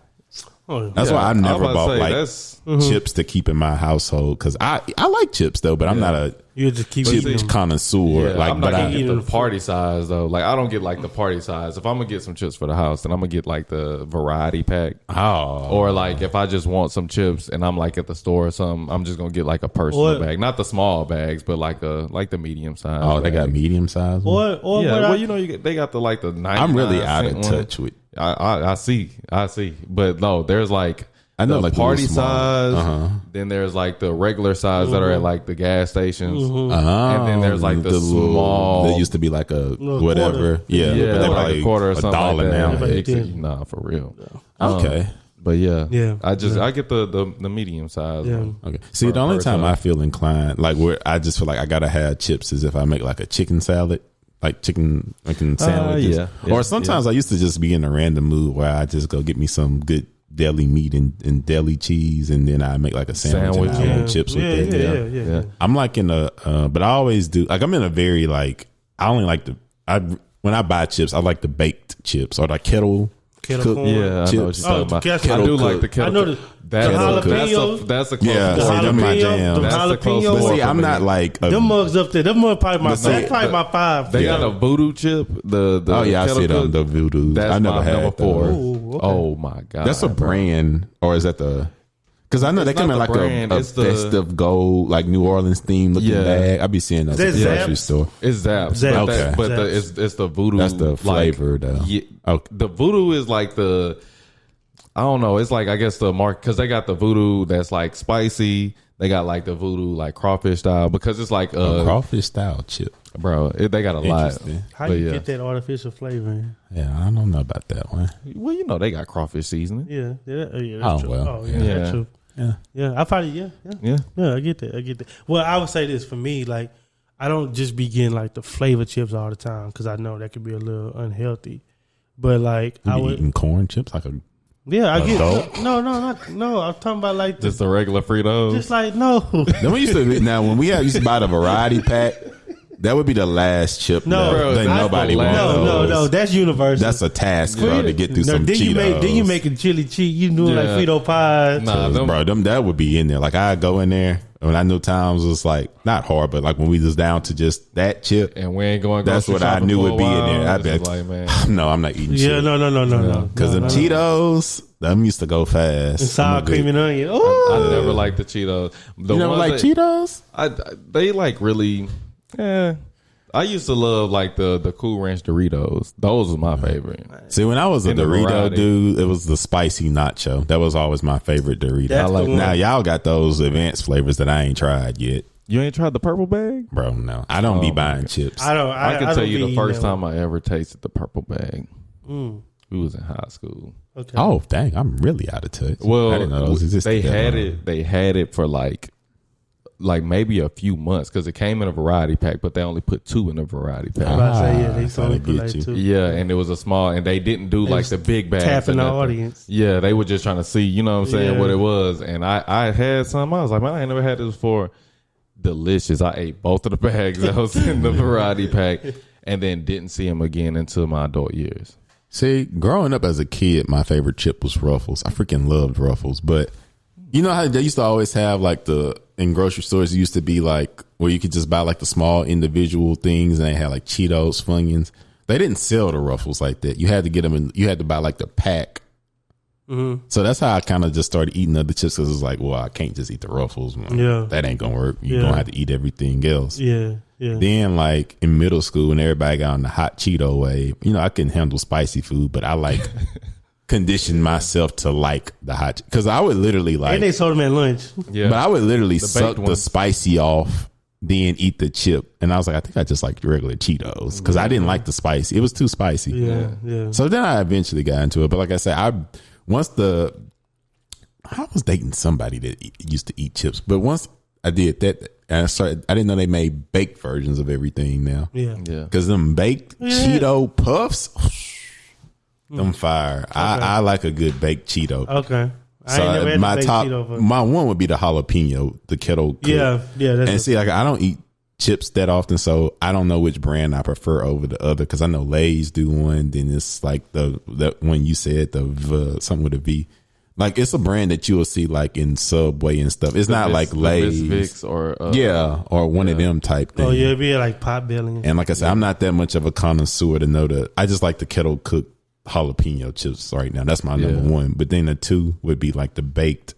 Oh, That's Yeah, why I've I was never about to bought say, like that's- chips to keep in my household because I like chips though, but I'm not a you just keep chip eating them. connoisseur. Yeah, like, I'm but not I, gonna get eating the party size though. Like I don't get like the party size. If I'm gonna get some chips for the house, then I'm gonna get like the variety pack. Or like if I just want some chips and I'm like at the store or something, I'm just gonna get like a personal bag, not the small bags, but like the medium size. oh, they got bag. medium size. Or Yeah, what well, I, they got the like the 99 I'm really out of cent one. touch with. I see, but no, there's like I know, the like, the party little small- size. Then there's like the regular size that are at like the gas stations, Oh, and then there's like the little- small. They used to be like a Little whatever. quarter. Yeah, yeah, but they like a quarter or something $1 like now. that. Yeah. Nah, for real. Okay. But yeah, Yeah. I get the medium size. Yeah. one. Okay. See, the only time personal. I feel inclined, like where I just feel like I gotta have chips, is if I make like a chicken salad, like chicken making sandwiches. yeah, Or sometimes I used to just be in a random mood where I just go get me some good deli meat and deli cheese, and then I make like a sandwich, and I Sandwich, want chips with it. Yeah. I'm like in a, but I always do. Like I'm in a very like I only like when I buy chips, I like the baked chips or the kettle Kettle corn. Yeah, I know what chips. you're Oh, talking the about. kettle I do cook. like the kettle. I know the jalapenos. That's a close Yeah, The see, them my jalapeno, jam. the That's the close jalapeno. But four see, for I'm me. not like Them mugs up there. Them mugs probably my. But see, That's probably my five. They Yeah. got a voodoo chip. The oh yeah, I kettle see them, cook. the voodoo. That's I never my had number 4. those. Ooh, okay. Oh my god, That's a bro. brand, or is that the? Because I know they It's come not in the like brand, a it's the- festive gold, like New Orleans themed looking Yeah. bag. I be seeing those at the Is that grocery Zapp's? store. It's Zapp's. Zapp's. But, Okay. but Zapp's. it's the voodoo. That's the like, flavor, though. Yeah, Okay. the voodoo is like the. I don't know. It's like I guess the mark because they got the voodoo that's like spicy. They got like the voodoo like crawfish style because it's like Crawfish style chip. bro. They got a lot. Interesting. How But you yeah. get that artificial flavor in? Yeah, I don't know about that one. Well, you know they got crawfish seasoning. Yeah, that's Oh, true. well, Oh, yeah, yeah. that's true. Yeah. I probably yeah. Yeah. I get that. Well, I would say this for me, like I don't just be getting like the flavor chips all the time because I know that could be a little unhealthy. But like You I be would, eating corn chips like a. yeah, I get adult? no. I'm talking about like Just the regular Fritos. just like no. Then we used to now when we used to buy the variety pack, that would be the last chip. No, that bro, then that's nobody the wants. last- No, that's universal. That's a task, bro, to get through some then Cheetos. you making chili cheese. You doing like Yeah. Frito pies. Nah, them, Bro, them that would be in there. Like I go in there when I knew times was like not hard, but like when we was down to just that chip. and we ain't going. That's grocery what I shopping knew for a would be in while. there. I It's bet. just like man. No, I'm not eating Yeah, shit. no. Because them Cheetos, them used to go fast. And sour I'm a cream big- and onion. I Oh, never liked the Cheetos. The You never ones like that- Cheetos? They like really. I used to love like the Cool Ranch Doritos. Those was my favorite. See, when I was a In the Dorito variety. dude, it was the spicy nacho. That was always my favorite Dorito. That's the one. Now y'all got those advanced flavors that I ain't tried yet. You ain't tried the purple bag? Bro, no. I don't be Oh, buying my chips. I don't. I can don't tell you be the eating first that time I ever tasted the purple bag. one. We was in high school. Okay. Oh, dang. I'm really out of touch. Well, I didn't know those existed. they that had long. it. They had it for like like maybe a few months because it came in a variety pack, but they only put 2 in a variety pack. I'm about to say, yeah, they that's how only they put get like you. 2. Yeah, and it was a small, and they didn't do like the big bags. Tapping or the nothing. audience. Yeah, they were just trying to see, you know what I'm saying, Yeah. what it was. And I had some. I was like, man, I ain't never had this before. Delicious. I ate both of the bags that was in the variety pack, and then didn't see them again until my adult years. See, growing up as a kid, my favorite chip was Ruffles. I freaking loved Ruffles, but you know how they used to always have like in grocery stores, it used to be like where you could just buy like the small individual things, and they had like Cheetos, Funyuns. They didn't sell the Ruffles like that. You had to get them and you had to buy like the pack. Mm-hmm. So that's how I kind of just started eating other chips because it's like, well, I can't just eat the Ruffles. Yeah. That ain't gonna work. You're gonna have to eat everything else. Yeah, yeah. Then like in middle school when everybody got on the hot Cheeto wave, you know, I can handle spicy food, but I like condition myself to like the hot because I would literally like, And they sold them at lunch. Yeah, but I would literally suck ones. the spicy off, then eat the chip, and I was like, I think I just like regular Cheetos because I didn't like the spicy. It was too spicy. Yeah, yeah. So then I eventually got into it, but like I said, I was dating somebody that used to eat chips, but once I did that, and I didn't know they made baked versions of everything now. Yeah. yeah. Because them baked Cheeto puffs, them fire. I like a good baked Cheeto. Okay. I ain't never had my the baked top, Cheeto, but- my one would be the jalapeno, the kettle cook. Yeah, yeah. That's And see, like I don't eat chips that often, so I don't know which brand I prefer over the other. Because I know Lay's do one, then it's like the one you said something with a V. Like it's a brand that you will see like in Subway and stuff. It's not like Lay's, Vicks or or one of them type things. Oh yeah, it'd be like pot belly. And like I said, I'm not that much of a connoisseur to know that. I just like the kettle cooked jalapeno chips right now. That's my number one. But then the 2 would be like the baked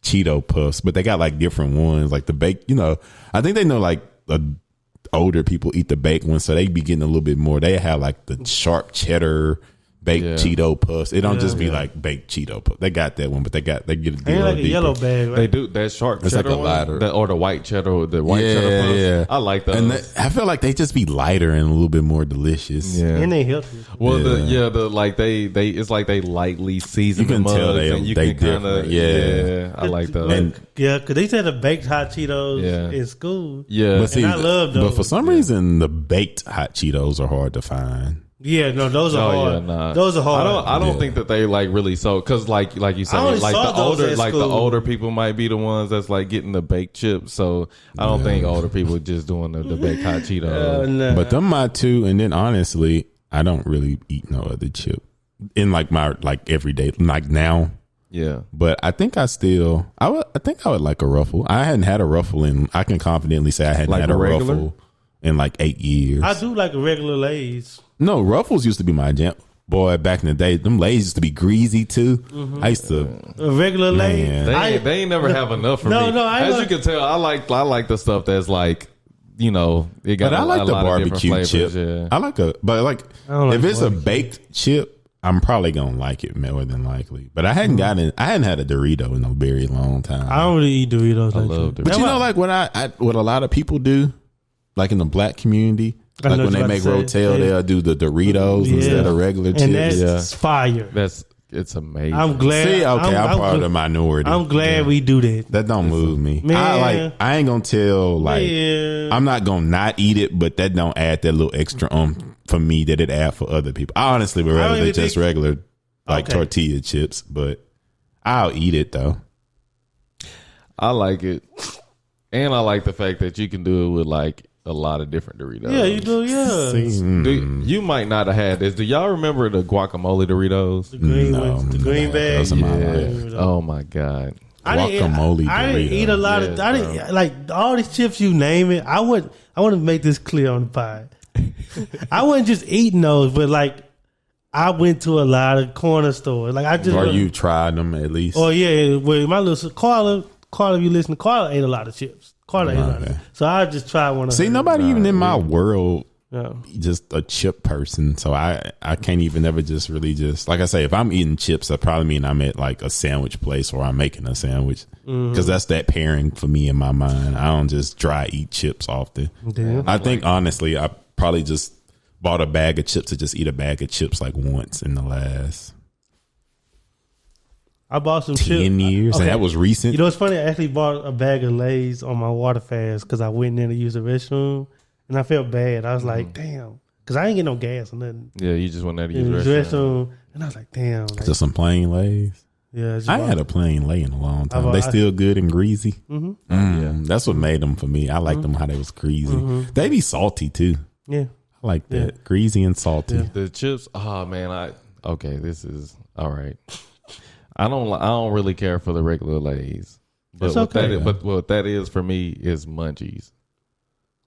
Cheeto puffs. But they got like different ones, like the baked. You know, I think they know like older people eat the baked ones, so they be getting a little bit more. They have like the sharp cheddar baked Cheeto puffs. It don't just be like baked Cheeto puffs. They got that one, but they get a deal Ain't like a deeper. yellow bag, right? They do that sharp It's cheddar like a one, lighter. or the white cheddar, cheddar puffs. Yeah. I like those. And I feel like they just be lighter and a little bit more delicious. Yeah. And they healthy. Well, the like they it's like they lightly season. You can the tell mugs they and you they can kind of different. I like those. And Yeah, because they used to have the baked hot Cheetos Yeah. in school. yeah, but see, I love those. But for some reason, the baked hot Cheetos are hard to find. Yeah, no, those are oh hard. yeah, nah. Those are hard. I don't Yeah. think that they like really so because like you said, I only like saw the those older at like the school. older people might be the ones that's like getting the baked chips. So I don't think older people just doing the baked hot Cheetos. Nah. But them my 2, and then honestly, I don't really eat no other chip in like my like everyday like now. Yeah, But I think I think I would like a Ruffle. I hadn't had a Ruffle in. I can confidently say I hadn't Like had a a regular? Ruffle in like 8 years. I do like a regular Lay's. No, Ruffles used to be my jam. Boy, back in the day, them Lays used to be greasy too. I used to. A regular Lay's. Man. they ain't never have enough for No, me. no, I As know- you can tell, I like the stuff that's like it got. But I like a the lot of different barbecue flavors, chip. Yeah. I like don't like if it's a barbecue. baked chip, I'm probably gonna like it more than likely. But I hadn't had a Dorito in a very long time. I don't really eat Doritos. I like love that. Doritos. But you know, like what a lot of people do, like in the black community, I like know when what they you're make about to say. Rotel, Yeah. they'll do the Doritos instead of regular and chips. that's fire. It's amazing. I'm glad. See, okay, I'm part of the gl- minority. I'm glad we do that. That don't move me. Man. I ain't gonna tell like Man. I'm not gonna not eat it, but that don't add that little extra for me that it add for other people. I honestly would I don't rather even than just think- regular like Okay. tortilla chips, but I'll eat it though. I like it, and I like the fact that you can do it with like a lot of different Doritos. Yeah, you do. Yeah, You might not have had this. Do y'all remember the guacamole Doritos? the green No, ones, the green no, bag. those are my Yeah. life. Oh my god. Guacamole I didn't eat a Dorito. lot of. Yes, I didn't like all these chips. You name it. I want to make this clear on the pod. I wasn't just eating those, but like I went to a lot of corner stores. Like I just. Or you tried them at least? Oh yeah, well, my little Carla, if you listen, Carla ate a lot of chips. Carla ate a lot. Okay. So I just tried one of. See, hers. nobody even in my world No. just a chip person, so I can't even ever just really just like I say, if I'm eating chips, that probably mean I'm at like a sandwich place or I'm making a sandwich because that's that pairing for me in my mind. I don't just dry eat chips often. Damn. I think honestly, I probably just bought a bag of chips to just eat a bag of chips like once in the last I bought some 10 years, and that was recent. You know, it's funny. I actually bought a bag of Lay's on my water fast because I went in there to use the restroom, and I felt bad. I was like, damn, because I ain't get no gas or nothing. Yeah, you just went there to use the the restroom, and I was like, damn. Like, Just some plain Lays. yeah, I had a plain Lay in a long time. I- They still good and greasy. Yeah. That's what made them for me. I like them how they was greasy. They be salty too. Yeah. I like that. Greasy and salty. The chips. Oh man, this is all right. I don't really care for the regular Lay's, but It's what okay. what that is for me is Munchies,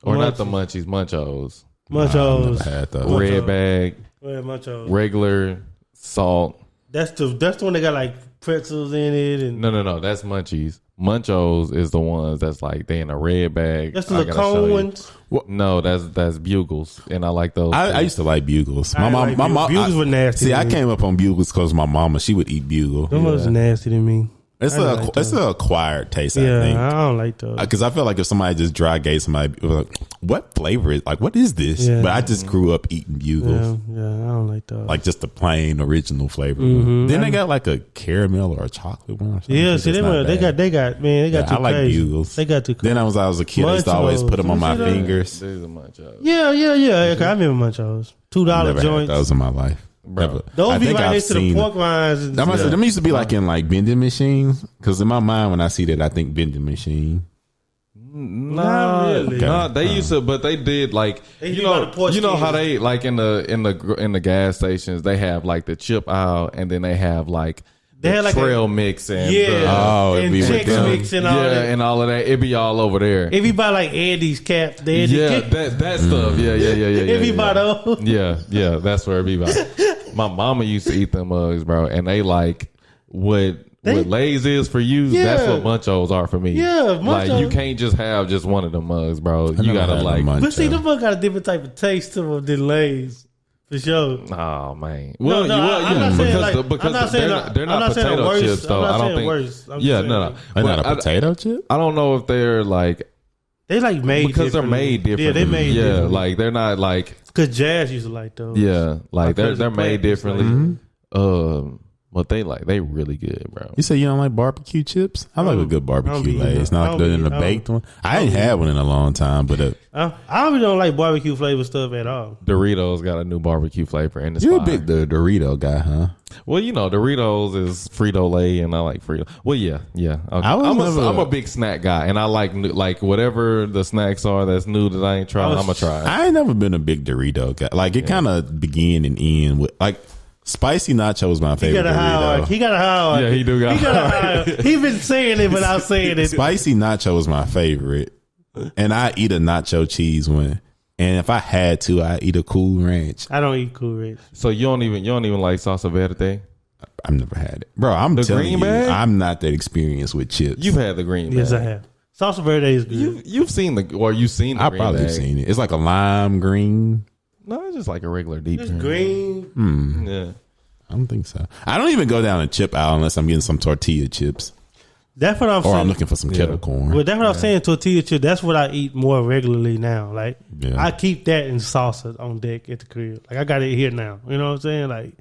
or not the Munchies, Munchos, Munchos. Never had those. red bag, Yeah, Munchos. regular salt. That's the one that got like pretzels in it, and No, that's Munchies. Munchos is the ones that's like they in a red bag. that's the I little gotta show cone you. ones. No, that's Bugles, and I like those. I too. used to like Bugles. I My ain't mom, like Bugles were nasty See, to I me. came up on Bugles because my mama, she would eat Bugle. Them was nasty to me. It's I like it's those. an acquired taste, I Yeah, think. I don't like those. Because I feel like if somebody just dry gave somebody, like, what flavor is like? What is this? Yeah. But I just grew up eating Bugles, Yeah, I don't like those. like just the plain original flavor. Mm-hmm. Then they got like a caramel or a chocolate one. Or something. yeah, It's see, not they bad. got Yeah, too I like crazy. Bugles. They got too crazy. Then I was a kid. I used to always put them on my Munchos. You see that? fingers. These are Munchos. Yeah. Okay, I remember Munchos. $2 Never had joints. those in my life. Bro. Never. Those I be think right I've next to the seen- pork rinds. And Them used to be like in like vending machines. Because in my mind, when I see that, I think vending machine. Nah, really. Nah, they used to, but they did like They you do know by the porch you know how cans. they like in the gas stations they have like the chip aisle and then they have like They the had like trail mix and Oh, it'd and be with Chex them. Mix and all yeah that. and all of that. It be all over there. If you buy like Andy's caps, they Yeah, that stuff. Yeah. If you buy yeah. those, Yeah, that's where it be by. My mama used to eat them mugs, bro, and they like what Lay's is for you. Yeah. That's what Munchos are for me. Yeah, like Munchos. you can't just have just one of them mugs, bro. You never gotta had a like. Munch. but see, them got a different type of taste to them than Lay's for sure. Oh man. No, I'm not saying like, because I'm not saying they're I'm not saying potato worse. chips though. I'm not I don't saying think. worse. I'm Yeah, just no. saying They're not But a potato chip? I don't know if they're like They like made because they're differently. made differently. Yeah, they made yeah, differently. like they're not like Because Jazz used to like those. yeah, like they're cousin made Plant used to like differently. But they really good, bro. You say you don't like barbecue chips? I like a good I don't barbecue be eating Lay's. that. I Not don't like be- the I don't- baked one. I ain't had one in a long time, but I really don't like barbecue flavor stuff at all. Doritos got a new barbecue flavor and it's you're a fire. big Dorito guy, huh? Well, you know, Doritos is Frito Lay, and I like Frito. Well, yeah. Okay. I was never- I'm a big snack guy, and I like whatever the snacks are that's new that I ain't tried. I'm gonna try. I ain't never been a big Dorito guy. Like it kind of began and end with like spicy nacho was my He favorite got a high. Dorito. He got a high. Yeah, he do got He got a high. high. He been saying it without saying it. Spicy nacho was my favorite, and I eat a nacho cheese one. And if I had to, I eat a Cool Ranch. I don't eat Cool Ranch. So you don't even like salsa verde? I've never had it, bro. I'm The telling green you, bag? I'm not that experienced with chips. You've had the green Yes, I bag. have. Salsa verde is good. You've seen the you've seen the I green probably bag. seen it. It's like a lime green. No, it's just like a regular deep It's green. green. Yeah. I don't think so. I don't even go down a chip aisle unless I'm getting some tortilla chips That's what I'm or saying. I'm looking for some kettle corn. Well, that's what I'm saying. Tortilla chip. That's what I eat more regularly now. Like Yeah. I keep that in salsa on deck at the crib. Like I got it here now. You know what I'm saying? Like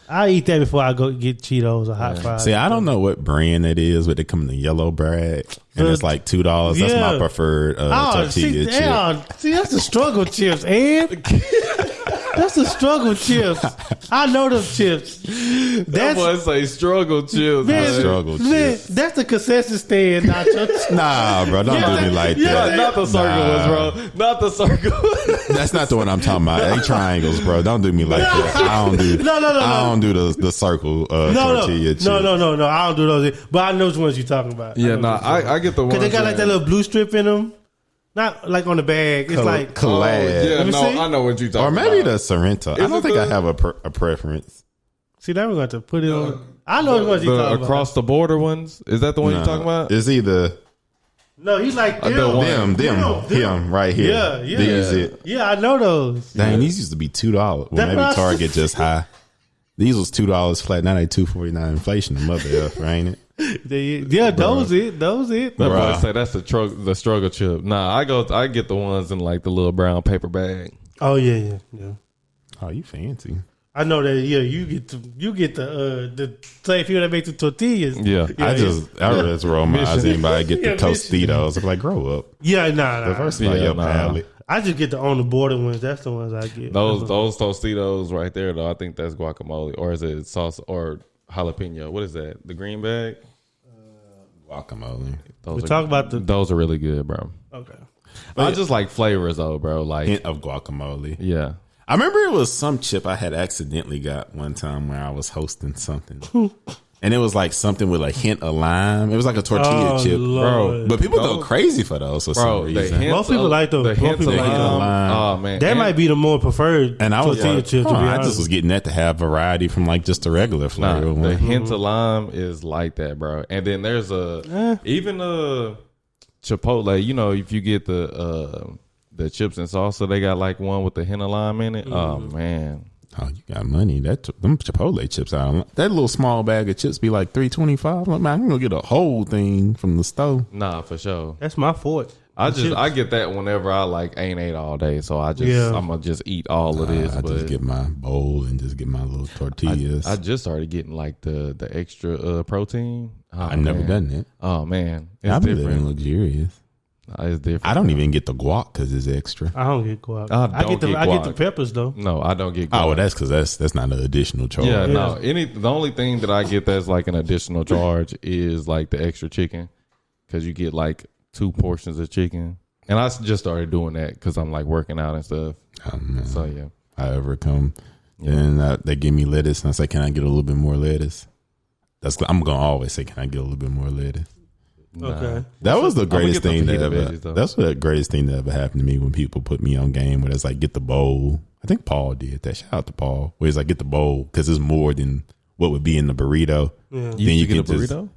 I eat that before I go get Cheetos or hot fries. See, I don't know what brand it is, but they come in the yellow bag, and it's like $2. That's my Yeah. preferred tortilla chip. See, that's the struggle chips, and that's the struggle chips. I know them chips. That That's boy say struggle chips. man, man. struggle man, chips. that's the concession stand nachos. Nah, bro, don't do me like Yeah, that. Not the circle ones, bro. Not the circle. That's not the one I'm talking about. They triangles, bro. Don't do me like that. I don't do. No. I don't do the circle tortilla chip. No. I don't do those. But I know which ones you're talking about. Yeah, no, I get the ones. Because they got like that little blue strip in them. Not like on the bag. It's like collab. Yeah, Let me no, see. I know what you're talking Or maybe about. the Sorrento. I Is don't it think I the- have a preference. See, now we're going to put it on. I know which ones you're the talking across the border ones. Is that the one No, you're talking about? It's either about. No, he's like the them. one- him right here. Yeah. These it. Yeah, I know those. Dang, these used to be $2. Well, That's maybe what I Target just high. These was $2 flat. Now they $2.49 inflation. The mother effer, ain't it? Those it. That Bruh. boy say that's the struggle chip. Nah, I get the ones in like the little brown paper bag. Oh yeah. Oh, you fancy. I know that. Yeah, you get the same people that make the tortillas. Yeah. I just roll my eyes. Anybody get the Tostitos? I'm like, grow up. Yeah, nah. Diversify your palate. I just get the on the border ones. That's the ones I get. Those Tostitos right there, though. I think that's guacamole, or is it sauce or jalapeno? What is that? The green bag? Guacamole. Those are really good, bro. Okay. I just like flavors though, bro. Like Hint of guacamole. yeah. I remember it was some chip I had accidentally got one time where I was hosting something. And it was like something with a hint of lime. It was like a tortilla chip. Lord. Bro. But people go crazy for those for some reason. Most people like those. The hints of lime. lime. Oh man. That might be the more preferred And I was tortilla like, chip, to be I honest. just was getting that to have variety from like just the regular flavor. Nah, the hint of lime is like that, bro. And then there's even Chipotle. You know, if you get the chips and salsa, they got like one with the hint of lime in it. Oh man. Oh, you got money. Them Chipotle chips out. That little small bag of chips be like $3.25. Like, man, I'm gonna get a whole thing from the store. Nah, for sure. That's my fort. I get that whenever I like ain't ate all day, so I'm gonna just eat all of this. I just get my bowl and just get my little tortillas. I just started getting like the extra protein. I've never done that. Oh man, it's I've been different. living luxurious. It's different. I don't even get the guac because it's extra. I don't get guac. I get the peppers though. No, I don't get guac. Oh, well, that's because that's not an additional charge. Yeah, no. The only thing that I get that's like an additional charge is like the extra chicken, because you get like 2 portions of chicken, and I just started doing that because I'm like working out and stuff. Oh, man. So yeah, I ever come and they give me lettuce, and I say, "Can I get a little bit more lettuce?" I'm gonna always say, "Can I get a little bit more lettuce?" Okay. That was the greatest thing that ever. Veggies, That's the greatest thing that ever happened to me when people put me on game where it's like get the bowl. I think Paul did that. Shout out to Paul. Where it's like get the bowl because it's more than what would be in the burrito. Yeah. you Then you get a can just burrito.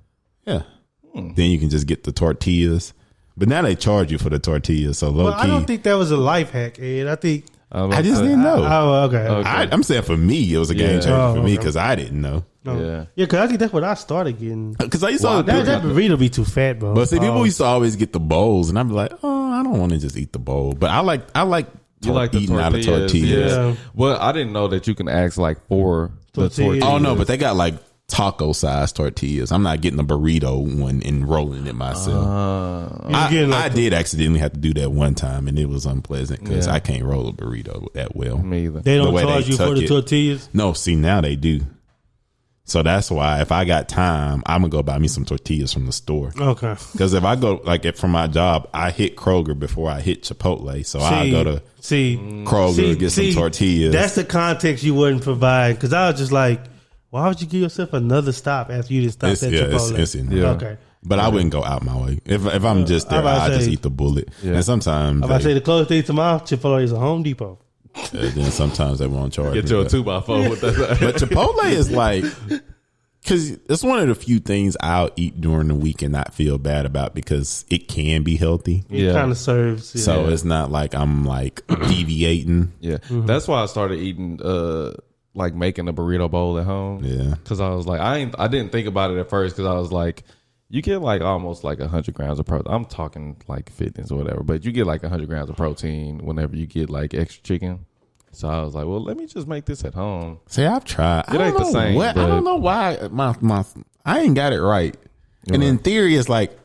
Then you can just get the tortillas. But now they charge you for the tortillas. So low Well, key, I don't think that was a life hack, Ed. I think. I just didn't know. Oh, okay. I'm saying for me, it was a game changer Oh, for me okay. because I didn't know. Yeah. Yeah, because I think that's what I started getting. Because I used to, That burrito be too fat, bro. but see, people used to always get the bowls, and I'd be like, oh, I don't want to just eat the bowl. But I like You like the eating out of tortillas? tortillas. Yeah. Well, I didn't know that you can ask like for the Tortillas. tortillas. Oh no, but they got like taco size tortillas. I'm not getting a burrito one and rolling it myself. I did accidentally have to do that one time, and it was unpleasant because I can't roll a burrito that well. Me either. They don't the way charge they you for tuck the it. tortillas. No, see now they do. So that's why if I got time, I'm gonna go buy me some tortillas from the store. Okay. Because if I go from my job, I hit Kroger before I hit Chipotle. So I go to Kroger get some tortillas. That's the context you wouldn't provide, because I was just like, why would you give yourself another stop after you just stopped at Chipotle? It's in Yeah. Okay. But I wouldn't go out my way. If I'm just there, I just eat the bullet. Yeah. And sometimes I say the closest thing to my Chipotle is a Home Depot. then sometimes they won't charge Get me. you a But 2x4 with that. but Chipotle is like, because it's one of the few things I'll eat during the week and not feel bad about because it can be healthy. It kind of serves. Yeah. So it's not like I'm like deviating. Yeah, that's why I started eating, like making a burrito bowl at home. Yeah. Because I was like, I didn't think about it at first because I was like, you get like almost like 100 grams of protein. I'm talking like fitness or whatever, but you get like 100 grams of protein whenever you get like extra chicken. So I was like, well, let me just make this at home. See, I've tried. It ain't the same, I but- don't know why my I ain't got it right. And in theory, it's like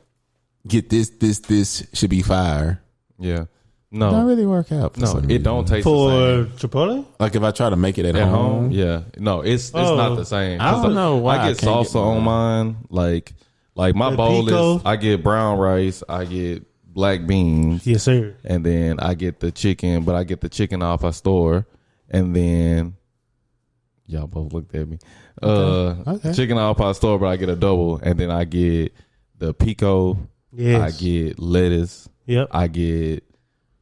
get this should be fire. Yeah. It don't really work out. No, it don't taste for the same. Chipotle? Like if I try to make it at At home. home, yeah, no, it's not the same. I don't know why I I get can't salsa get on mine. Like my The bowl pico? is I get brown rice, I get black beans, Yes, sir. and then I get the chicken, but I get the chicken off a store, and then y'all both looked at me. Okay. Chicken off a store, but I get a double, and then I get the pico. Yes. I get lettuce. Yep. I get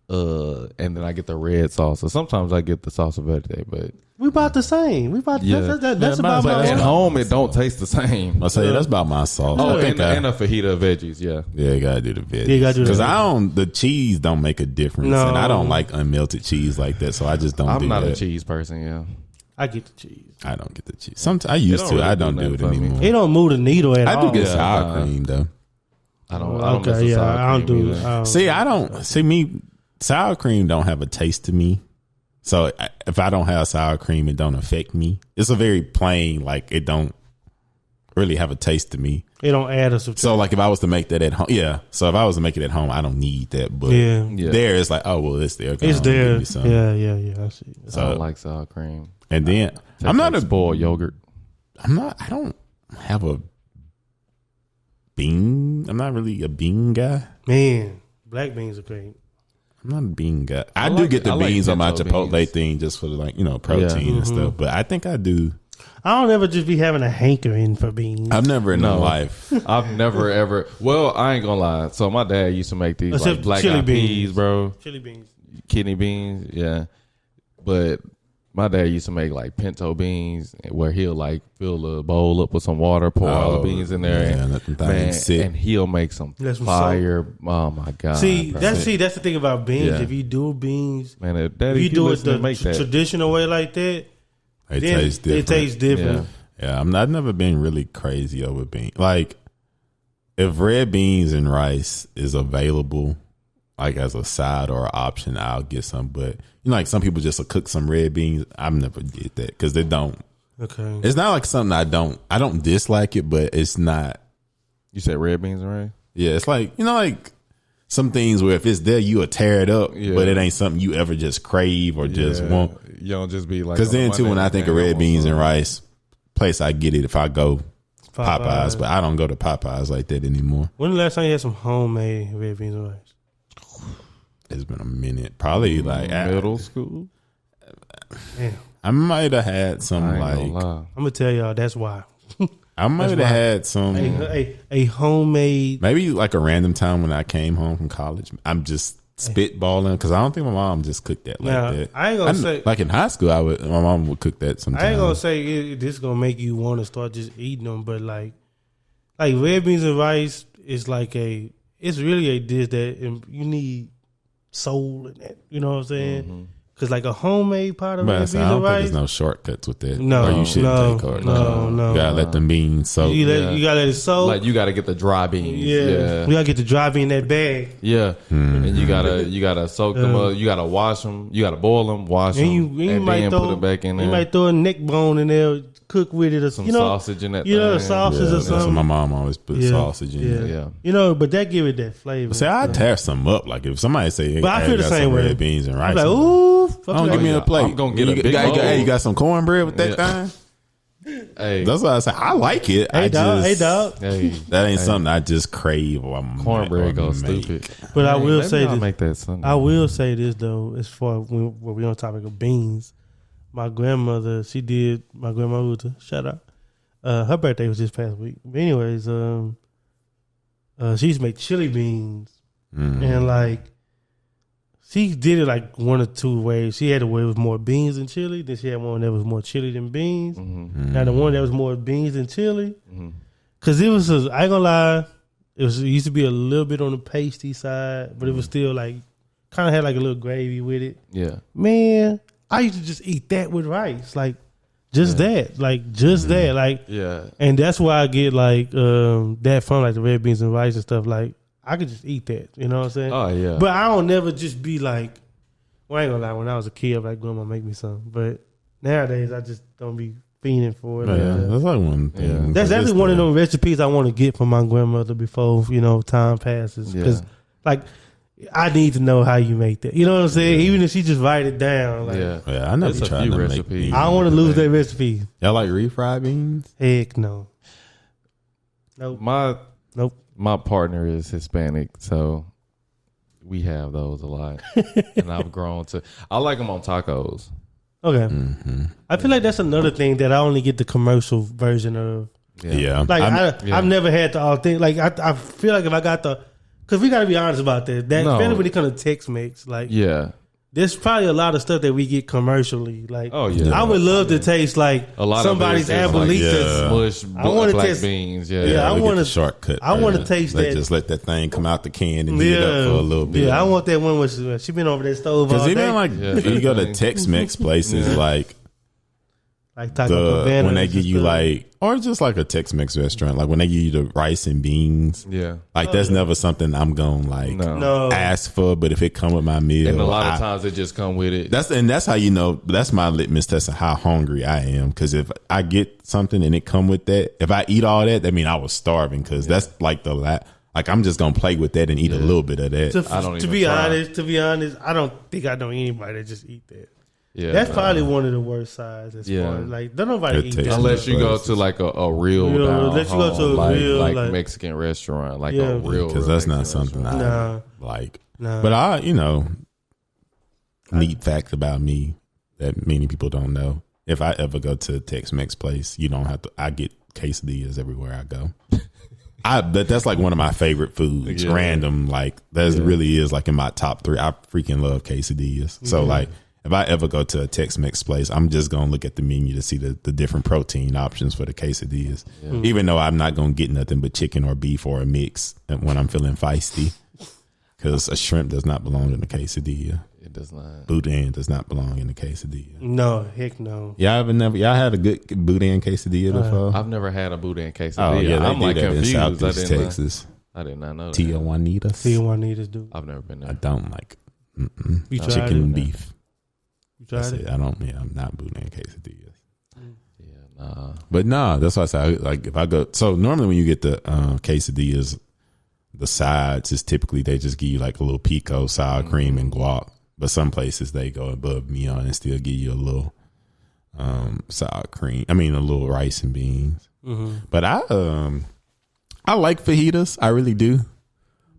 and then I get the red salsa. Sometimes I get the salsa verde, but We about the same. We about that's about but my at Yeah. home it don't taste the same. I say that's about my sauce. Oh, I think and a fajita of veggies, yeah. you gotta do the veggies. Yeah, you gotta do the because veggies. the cheese don't make a difference, No. and I don't like unmelted cheese like that, so I just don't. I'm do not that. a cheese person, yeah. I get the cheese. I don't get the cheese. Sometimes I used don't to. really I do don't do nothing it for me. anymore. It don't move the needle at I all. do get Yeah, sour cream though. I don't mess Okay, with yeah, sour I don't cream do. either. See, I don't see me. Sour cream don't have a taste to me. So if I don't have sour cream, it don't affect me. It's a very plain, like it don't really have a taste to me. It don't add a subtract. So like if I was to make that at home, yeah. So if I was to make it at home, I don't need that. But there it's like, oh well, it's there. It's there. Yeah. I see. So I don't like sour cream. And then I'm not like a spoiled yogurt. I don't have a bean. I'm not really a bean guy. Man, black beans are great. I'm not a bean guy. I do get the beans on my Chipotle thing just for like, protein and stuff. But I think I do. I don't ever just be having a hankering for beans. I've never in my life. I've never ever. Well, I ain't gonna lie. So my dad used to make these like black eyed peas, bro. Chili beans, kidney beans, yeah. But my dad used to make like pinto beans, where he'll like fill a bowl up with some water, pour all the beans in there, and he'll make some fire. Oh my god! That's the thing about beans. Yeah. If you do beans, man, if you do it the traditional way like that, it tastes different. Yeah, I've never been really crazy over beans. Like if red beans and rice is available, like as a side or an option, I'll get some. But like some people just cook some red beans. I've never did that because they don't. Okay, it's not like something I don't dislike it, but it's not. You said red beans and rice? Yeah, it's like like some things where if it's there, you will tear it up, but it ain't something you ever just crave or just want. You don't just be like. Because then too, when I think of red beans and rice, place I get it if I go Popeyes, but I don't go to Popeyes like that anymore. When the last time you had some homemade red beans and rice? It's been a minute. Probably like middle school. Damn. I might have had some I'm gonna tell y'all that's why. I might have had some a homemade, maybe like a random time when I came home from college. I'm just spitballing because I don't think my mom just cooked that like that. I ain't gonna say like in high school. My mom would cook that sometimes. I ain't gonna say this gonna make you want to start just eating them, but like red beans and rice is it's really a dish that you need soul in that. You know what I'm saying? Mm-hmm. Cause like a homemade pot of red beans and rice. I don't think there's no shortcuts with that. No, or you shouldn't take hard. No. You gotta let them beans soak. You gotta let it soak. Like you gotta get the dry beans. Yeah. You gotta get the dry bean in that bag. Yeah, and you gotta soak them up. You gotta wash them. You gotta boil them, wash them, and then put it back in there. You might throw a neck bone in there, cook with it, or some sausage in that. Sausage or something. So my mom always put sausage in there. Yeah. But that give it that flavor. Say I tear some up. Like if somebody say, but I feel the same way. Red beans and rice. I'm like, ooh, don't give me a plate. I'm gonna get a big bowl. You got some cornbread with that thing? Hey, that's what I say. I like it. Hey, dog. That ain't something I just crave. Or cornbread goes stupid. But I will say this. Make that Sunday. I will say this though, as far as when we're on topic of beans, my grandmother, my grandma Uta, shout out. Her birthday was this past week. But anyways, she used to make chili beans, and she did it like one or two ways. She had a way with more beans than chili. Then she had one that was more chili than beans. Mm-hmm. Now the one that was more beans than chili, because it was. I ain't gonna lie, it used to be a little bit on the pasty side, but it was still like kind of had like a little gravy with it. Yeah, man, I used to just eat that with rice, that, that, and that's why I get that from the red beans and rice and stuff. Like I could just eat that, you know what I'm saying? Oh yeah. But I don't never just be like, well, I ain't gonna lie. When I was a kid, I'm like, grandma make me some. But nowadays, I just don't be fiending for it. That's like one thing. Yeah. That's definitely one of those recipes I want to get from my grandmother before time passes. Because I need to know how you make that. You know what I'm saying? Yeah. Even if she just write it down. I know you trying to make beans. I don't want to lose that recipe. Y'all like refried beans? Heck no. Nope. My partner is Hispanic, so we have those a lot. And I've grown to. I like them on tacos. Okay. Mm-hmm. I feel like that's another thing that I only get the commercial version of. Yeah. I've never had the authentic. Like I feel like if I got the. Because we got to be honest about that. Especially when it comes to Tex-Mex. There's probably a lot of stuff that we get commercially. I would love to taste a lot somebody's abuelitas. Mush, I want to taste beans. I want a shortcut. I want to taste that. Just let that thing come out the can and heat it up for a little bit. Yeah, I want that one where she been over that stove all day. Because even you go to Tex-Mex places Like Taco Cabana. When they give you like, or just like a Tex-Mex restaurant, like when they give you the rice and beans. Yeah. Like that's never something I'm going like ask for. But if it come with my meal, and a lot of times it just come with it. That's how you know. That's my litmus test of how hungry I am. Because if I get something and it come with that, if I eat all that mean I was starving. Because that's like like I'm just gonna play with that and eat a little bit of that. To be honest, I don't think I know anybody that just eat that. Yeah, that's probably one of the worst sides. As far as like, don't nobody eat that unless you go to like a real down unless you go to a like, real like Mexican restaurant, like a real. Because that's not something I like. But I, neat fact about me that many people don't know: if I ever go to a Tex-Mex place, you don't have to. I get quesadillas everywhere I go. That's like one of my favorite foods. Random, like that really is like in my top 3. I freaking love quesadillas. So like. If I ever go to a Tex-Mex place, I'm just going to look at the menu to see the different protein options for the quesadillas. Yeah. Even though I'm not going to get nothing but chicken or beef or a mix when I'm feeling feisty. Because a shrimp does not belong in a quesadilla. It does not. Boudin does not belong in a quesadilla. No, heck no. Y'all had a good Boudin quesadilla before? I've never had a Boudin quesadilla. Oh, yeah, I'm like confused. In Southeast Texas. I did not know that. Tijuanitas, dude. I've never been there. I don't like chicken and beef. Tried it? I'm not Boudin quesadillas. Yeah, nah. But that's why I say, like, if I go, so normally when you get the quesadillas, the sides is typically they just give you like a little pico, sour cream, and guac. But some places they go above me on and still give you a little sour cream. I mean, a little rice and beans. Mm-hmm. But I like fajitas, I really do.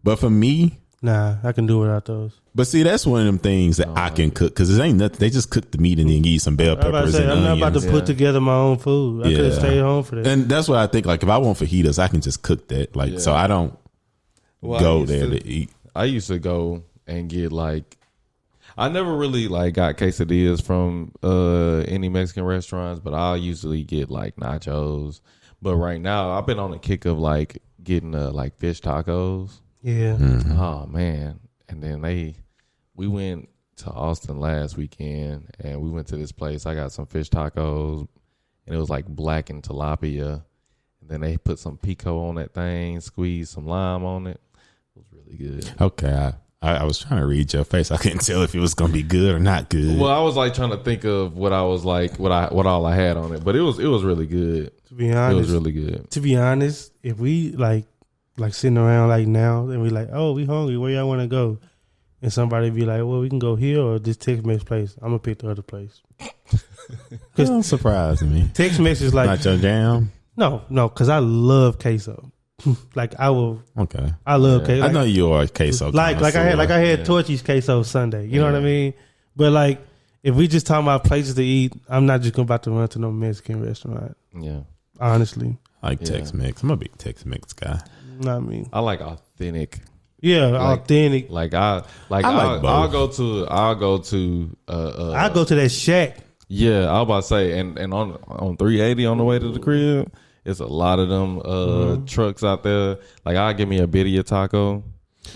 But for me, nah, I can do without those. But see, that's one of them things that I can cook because it ain't nothing. They just cook the meat and then give you some bell peppers and onions. I'm not about to put together my own food. I could have stayed home for that. And that's what I think. Like, if I want fajitas, I can just cook that. Like, so I don't go there to eat. I used to go and get like, I never really like got quesadillas from any Mexican restaurants, but I usually get like nachos. But right now, I've been on a kick of like getting like fish tacos. Yeah. Mm-hmm. Oh man. And then we went to Austin last weekend and we went to this place. I got some fish tacos and it was like blackened tilapia. And then they put some pico on that thing, squeezed some lime on it. It was really good. Okay. I was trying to read your face. I couldn't tell if it was going to be good or not good. Well, I was like trying to think of what I was like, what all I had on it, but it was really good. To be honest, it was really good. To be honest, if we like sitting around like now and we like, oh, we hungry, where y'all want to go? And somebody be like, well, we can go here or this Tex-Mex place. I'm gonna pick the other place. Don't surprise me. Tex-Mex is like not your jam. No, because I love queso. Like I will. Okay. I love queso. Like, I know you are a queso. Like I had Torchy's queso Sunday. You know what I mean? But like, if we just talking about places to eat, I'm not just about to run to no Mexican restaurant. Yeah. Honestly. I like Tex-Mex. I'm a big Tex-Mex guy. Not me. I like authentic. Yeah, like, authentic. I'll go to I go to that shack. Yeah, I was about to say, and on 380 on the way to the crib, it's a lot of them trucks out there. Like, I'll give me a birria taco.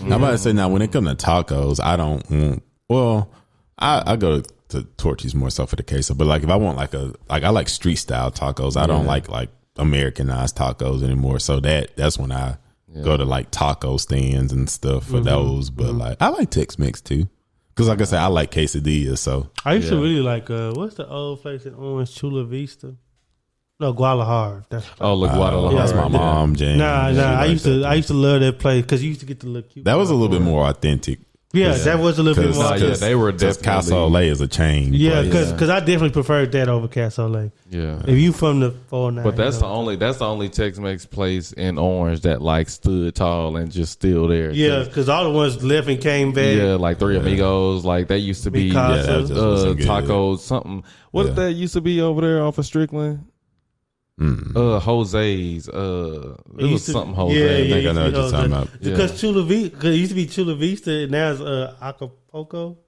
I'm about to say, now when it comes to tacos, I don't want. Well, I go to Torchy's more so for the queso, but like if I want I like street style tacos. I don't like Americanized tacos anymore. So that's when I go to like taco stands and stuff for those. But like I like Tex-Mex too, because like I said, I like quesadillas. So I used to really like what's the old place in Orange, Chula Vista? No, Guadalajara. La Guadalajara. That's my mom, Jane. Nah. I used to love that place because you used to get to look cute. That was a little bit more authentic. Yeah, that was a little bit more. Yeah, they were definitely. Cassoulet is a chain. Yeah, because I definitely preferred that over Cassoulet. Yeah, if you from the 409. But that's the only Tex-Mex place in Orange that like stood tall and just still there. Yeah, because all the ones left and came back. Yeah, like Three Amigos, like that used to be tacos, something. What that used to be over there off of Strickland? Jose's. It was something Jose. I think I know what you're talking about. Because Chula Vista, it used to be Chula Vista, and now it's Acapulco.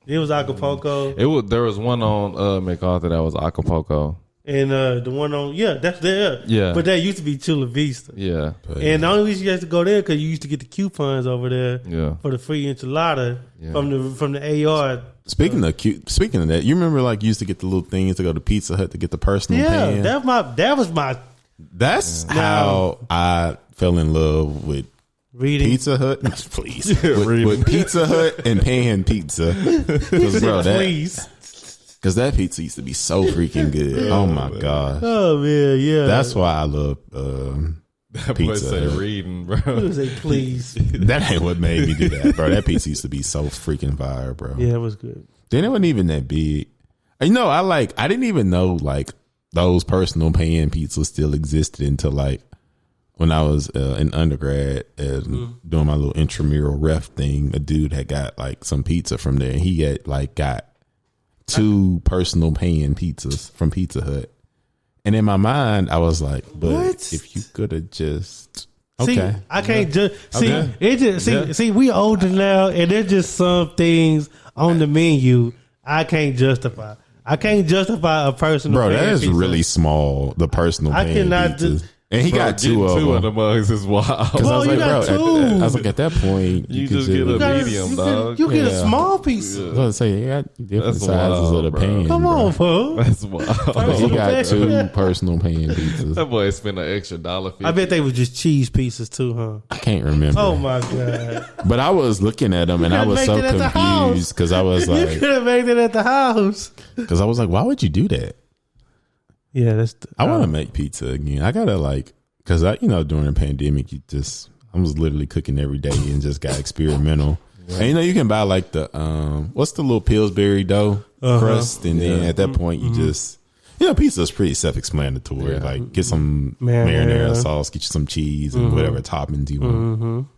It was Acapulco. There was one on MacArthur that was Acapulco. And the one on, that's there. Yeah. But that used to be Chula Vista. Yeah. And the only reason you had to go there because you used to get the coupons over there Yeah. for the free enchilada from the AR. Speaking of that, you remember like you used to get the little things to go to Pizza Hut to get the personal pan? That was my how I fell in love with reading. Pizza Hut. Please. with Pizza Hut and pan pizza. Because bro, because that pizza used to be so freaking good. Oh my gosh. Oh man, yeah. That's why I love That boy pizza. say reading, bro. Say please. That ain't what made me do that, bro. That pizza used to be so freaking fire, bro. Yeah, it was good. Then it wasn't even that big. You know, I didn't even know like those personal pan pizzas still existed until like when I was in undergrad and doing my little intramural ref thing. A dude had got like some pizza from there, and he had like got 2 personal pan pizzas from Pizza Hut. And in my mind, I was like, but if you could have just okay. See, I can't just see Okay. it. Just see, we older now, and there's just some things on the menu I can't justify. I can't justify a personal. Bro, that pan is pizza. really small. The personal I pan cannot pizzas. And he got 2 of them. the mugs is wild. Because I was you like, bro, got 2. I was like, at that point, You could just get a medium, dog. You get a Yeah. small piece. I was going to say, you got different That's sizes wild, of the bro. pan. Come bro. on, bro. That's wild. He got 2 personal pan pizzas. That boy spent an extra $1.50. I bet they were just cheese pieces too, huh? I can't remember. Oh my god! But I was looking at them and I could've was made so it at the confused because I was You like, could have made it at the house. why would you do that? Yeah, that's. I want to make pizza again. I gotta like, because during the pandemic, I was literally cooking every day and just got experimental. And you can buy like the what's the little Pillsbury dough crust, and then at that point you just pizza is pretty self-explanatory. Like get some marinara sauce, get you some cheese and whatever toppings you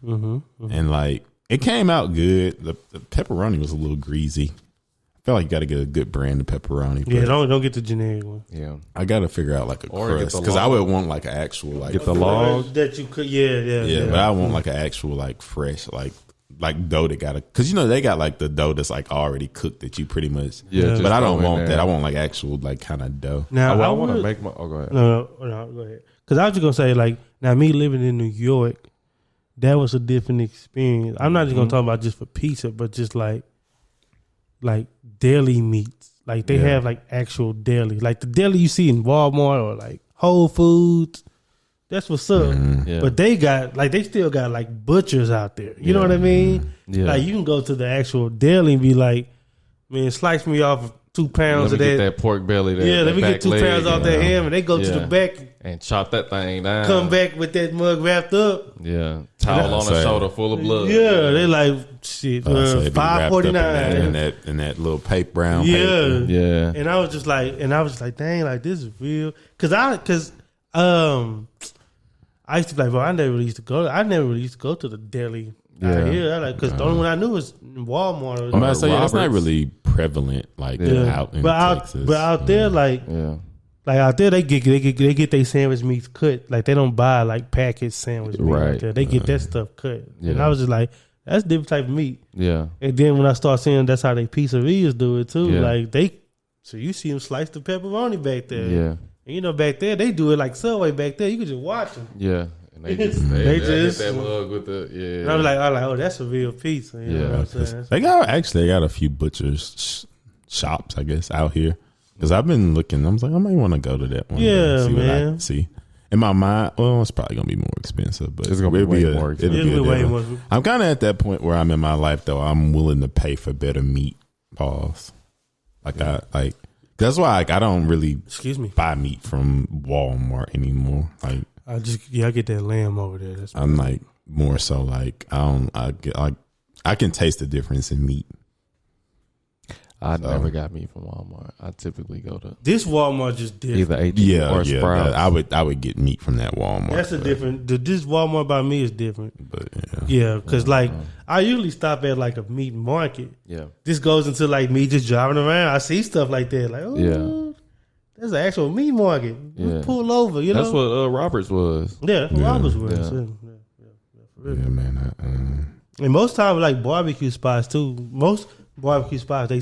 want, and like it came out good. The pepperoni was a little greasy. I feel like you got to get a good brand of pepperoni. Yeah, don't get the generic one. Yeah. I got to figure out like a Or get crust the because I log. would want like an actual like Get the log. that you could. Yeah. but I want like an actual like fresh like dough that got because they got like the dough that's like already cooked that you pretty much Yeah, but I don't throw in want there. that. I want like actual like kind of dough. Now I I want to would- make my. Oh, go ahead. No, go ahead. Because I was just gonna say like now me living in New York, that was a different experience. I'm not just gonna talk about just for pizza, but just like deli meats. Like they have like actual deli, like the deli you see in Walmart or like Whole Foods. That's what's up. Yeah. But they still got like butchers out there. You know what I mean? Yeah. Like you can go to the actual deli and be like, man, slice me off 2 pounds Let me of get that pork belly. let me get 2 pounds off that ham, and they go to Yeah. the back, and chop that thing down. come back with that mug wrapped up. Yeah, towel on the shoulder full of blood. Yeah, they like shit. $5.49. in that little paper brown Yeah, paper. Yeah, And I was just like, dang, like this is real. Cause I used to be like, bro, I never really used to go to the deli out here. Cause the only one I knew was Walmart. I'm about to say that's not Roberts. really prevalent like out in Texas. But out there, like out there, they get their sandwich meats cut. Like they don't buy like packaged sandwich meat. Right. Out there. They get that stuff cut. And Yeah. I was just like, that's a different type of meat. yeah, And then when I start seeing that's how they pizzerias do it too, Yeah. like so you see them slice the pepperoni back there. yeah, And back there they do it like Subway back there. You could just watch them. yeah. And they just They hit just- that mug with the And I was like, oh, that's a real pizza. You know what I'm saying? They got a few butchers shops, I guess, out here. Because I've been looking, I was like, I might want to go to that one. Yeah, and see what I man. can see. In my mind, well, it's probably gonna be more expensive, but It's gonna be it'll way a- more expensive. it'll be a It'll be way different- more- I'm kind of at that point where I'm in my life though. I'm willing to pay for better meat. Pause. That's why I don't really Excuse me. buy meat from Walmart anymore. Like I get that lamb over there. That's I'm like more so like I can taste the difference in meat. I never got meat from Walmart. I typically go to this Walmart just different. either H or Sprouts. I would get meat from that Walmart. That's a different. This Walmart by me is different. But Yeah, because like I usually stop at like a meat market. Yeah, This goes into like me just driving around. I see stuff like that. Like, oh, Yeah. there's an actual meat market. Yeah. Let's pull over. You know, that's what Roberts was. Yeah, Roberts was. Yeah. For real. yeah, man. And most times, like barbecue spots too. Most barbecue spots they'll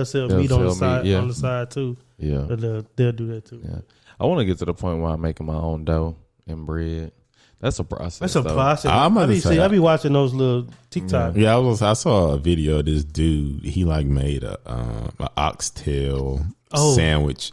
sell meat on the sell side meat, yeah. on the side too. Yeah. But they'll do that too. Yeah. I want to get to the point where I'm making my own dough and bread. That's a process. That's a though. process. I be watching those little TikTok. Yeah, I saw a video of this dude. He like made a oxtail sandwich,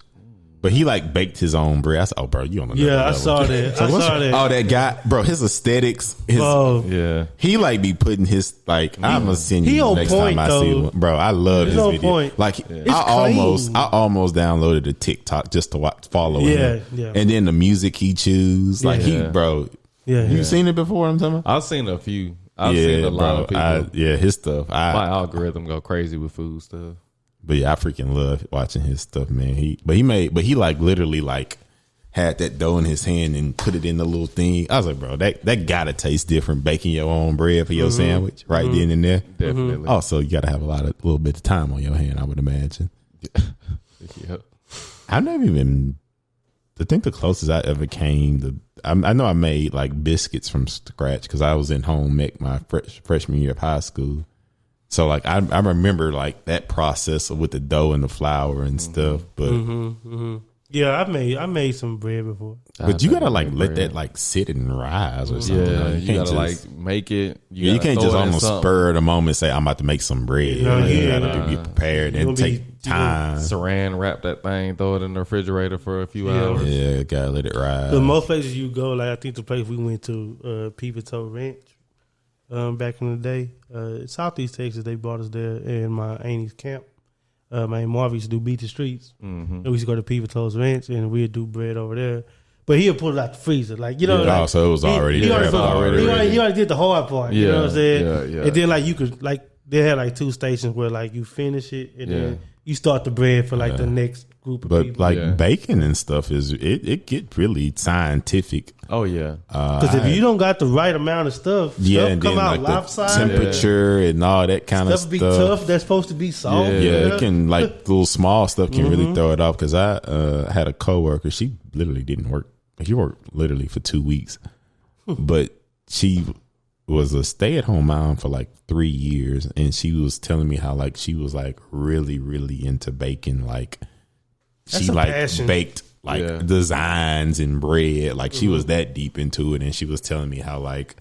but he like baked his own bread. I said, "Oh, bro, you on another level." I saw that. I saw that. Oh, that guy, bro. His aesthetics. Yeah. He like be putting his like. I'm gonna send he you on next point, time I see one, bro. I love his on video. point. Like It's I almost clean. downloaded a TikTok just to follow him. Yeah. And then the music he choose, like Yeah. You seen it before? I'm talking about. I've seen a few. I've seen a lot of people. His stuff. My algorithm go crazy with food stuff. But yeah, I freaking love watching his stuff, man. He like literally like had that dough in his hand and put it in the little thing. I was like, bro, that gotta taste different baking your own bread for your sandwich right then and there. Definitely. Also, you gotta have a little bit of time on your hand, I would imagine. Yep. I've never even. I think the closest I ever came I know I made like biscuits from scratch because I was in home ec my freshman year of high school. So like I remember like that process with the dough and the flour and stuff. But Yeah, I made some bread before. but you gotta like let that like sit and rise or something. Yeah, Like, you gotta like make it. You can't just almost spur of the moment and say I'm about to make some bread. No, You yeah. gotta be prepared and take time. Saran wrap that thing, throw it in the refrigerator for a few hours. Yeah, gotta let it rise. Because most places you go, like I think the place we went to, Pivot Toe Ranch, back in the day, Southeast Texas, they brought us there in my auntie's camp. My Aunt Marv used to do Beat the Streets. And we used to go to Pivot Toe's Ranch and we'd do bread over there. But he'll pull it out the freezer. Like, you know, like, so it was already he already did the hard part. You know what I'm saying? Yeah. And then like you could like they had like 2 stations where like you finish it and then you start the bread for like the next group of people. But like baking and stuff it get really scientific. Oh yeah. Because if you don't got the right amount of stuff, and come then out like lopsided. the temperature and all that kind of Stuff stuff. be tough. That's supposed to be soft. Yeah, it can like little small stuff can really throw it off. Because I had a coworker, she literally didn't work. She worked literally for 2 weeks, but she was a stay-at-home mom for like 3 years, and she was telling me how like she was like really into baking. Like That's she a like passion. baked like designs and bread. Like she was that deep into it, and she was telling me how like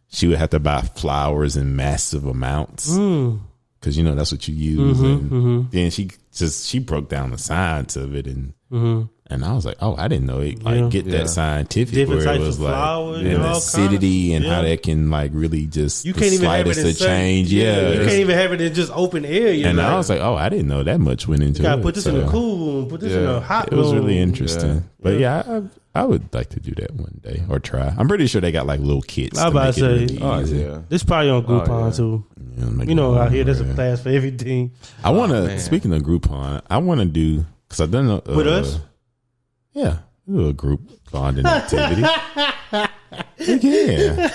she would have to buy flours in massive amounts because you know that's what you use. And then she broke down the science of it, and I was like, oh, I didn't know it like get that scientific Different where it types was of like flour and and the all acidity kinds. and how that can like really just You the can't even have it slightest in of change. You Yeah, can't even have it in just open air. and I was like, oh, I didn't know that much went into you gotta it. put this in a cool room, put this in a hot It room. was really interesting. Yeah. But yeah, I would like to do that one day or try. I'm pretty sure they got like little kits. I was about to say, really easy. this probably on Groupon too. Yeah, make You know, it out here, there's a yeah. class for everything. I want to. Speaking of Groupon, I want to do because I've done With us? Yeah, do a group bonding activity. Yeah,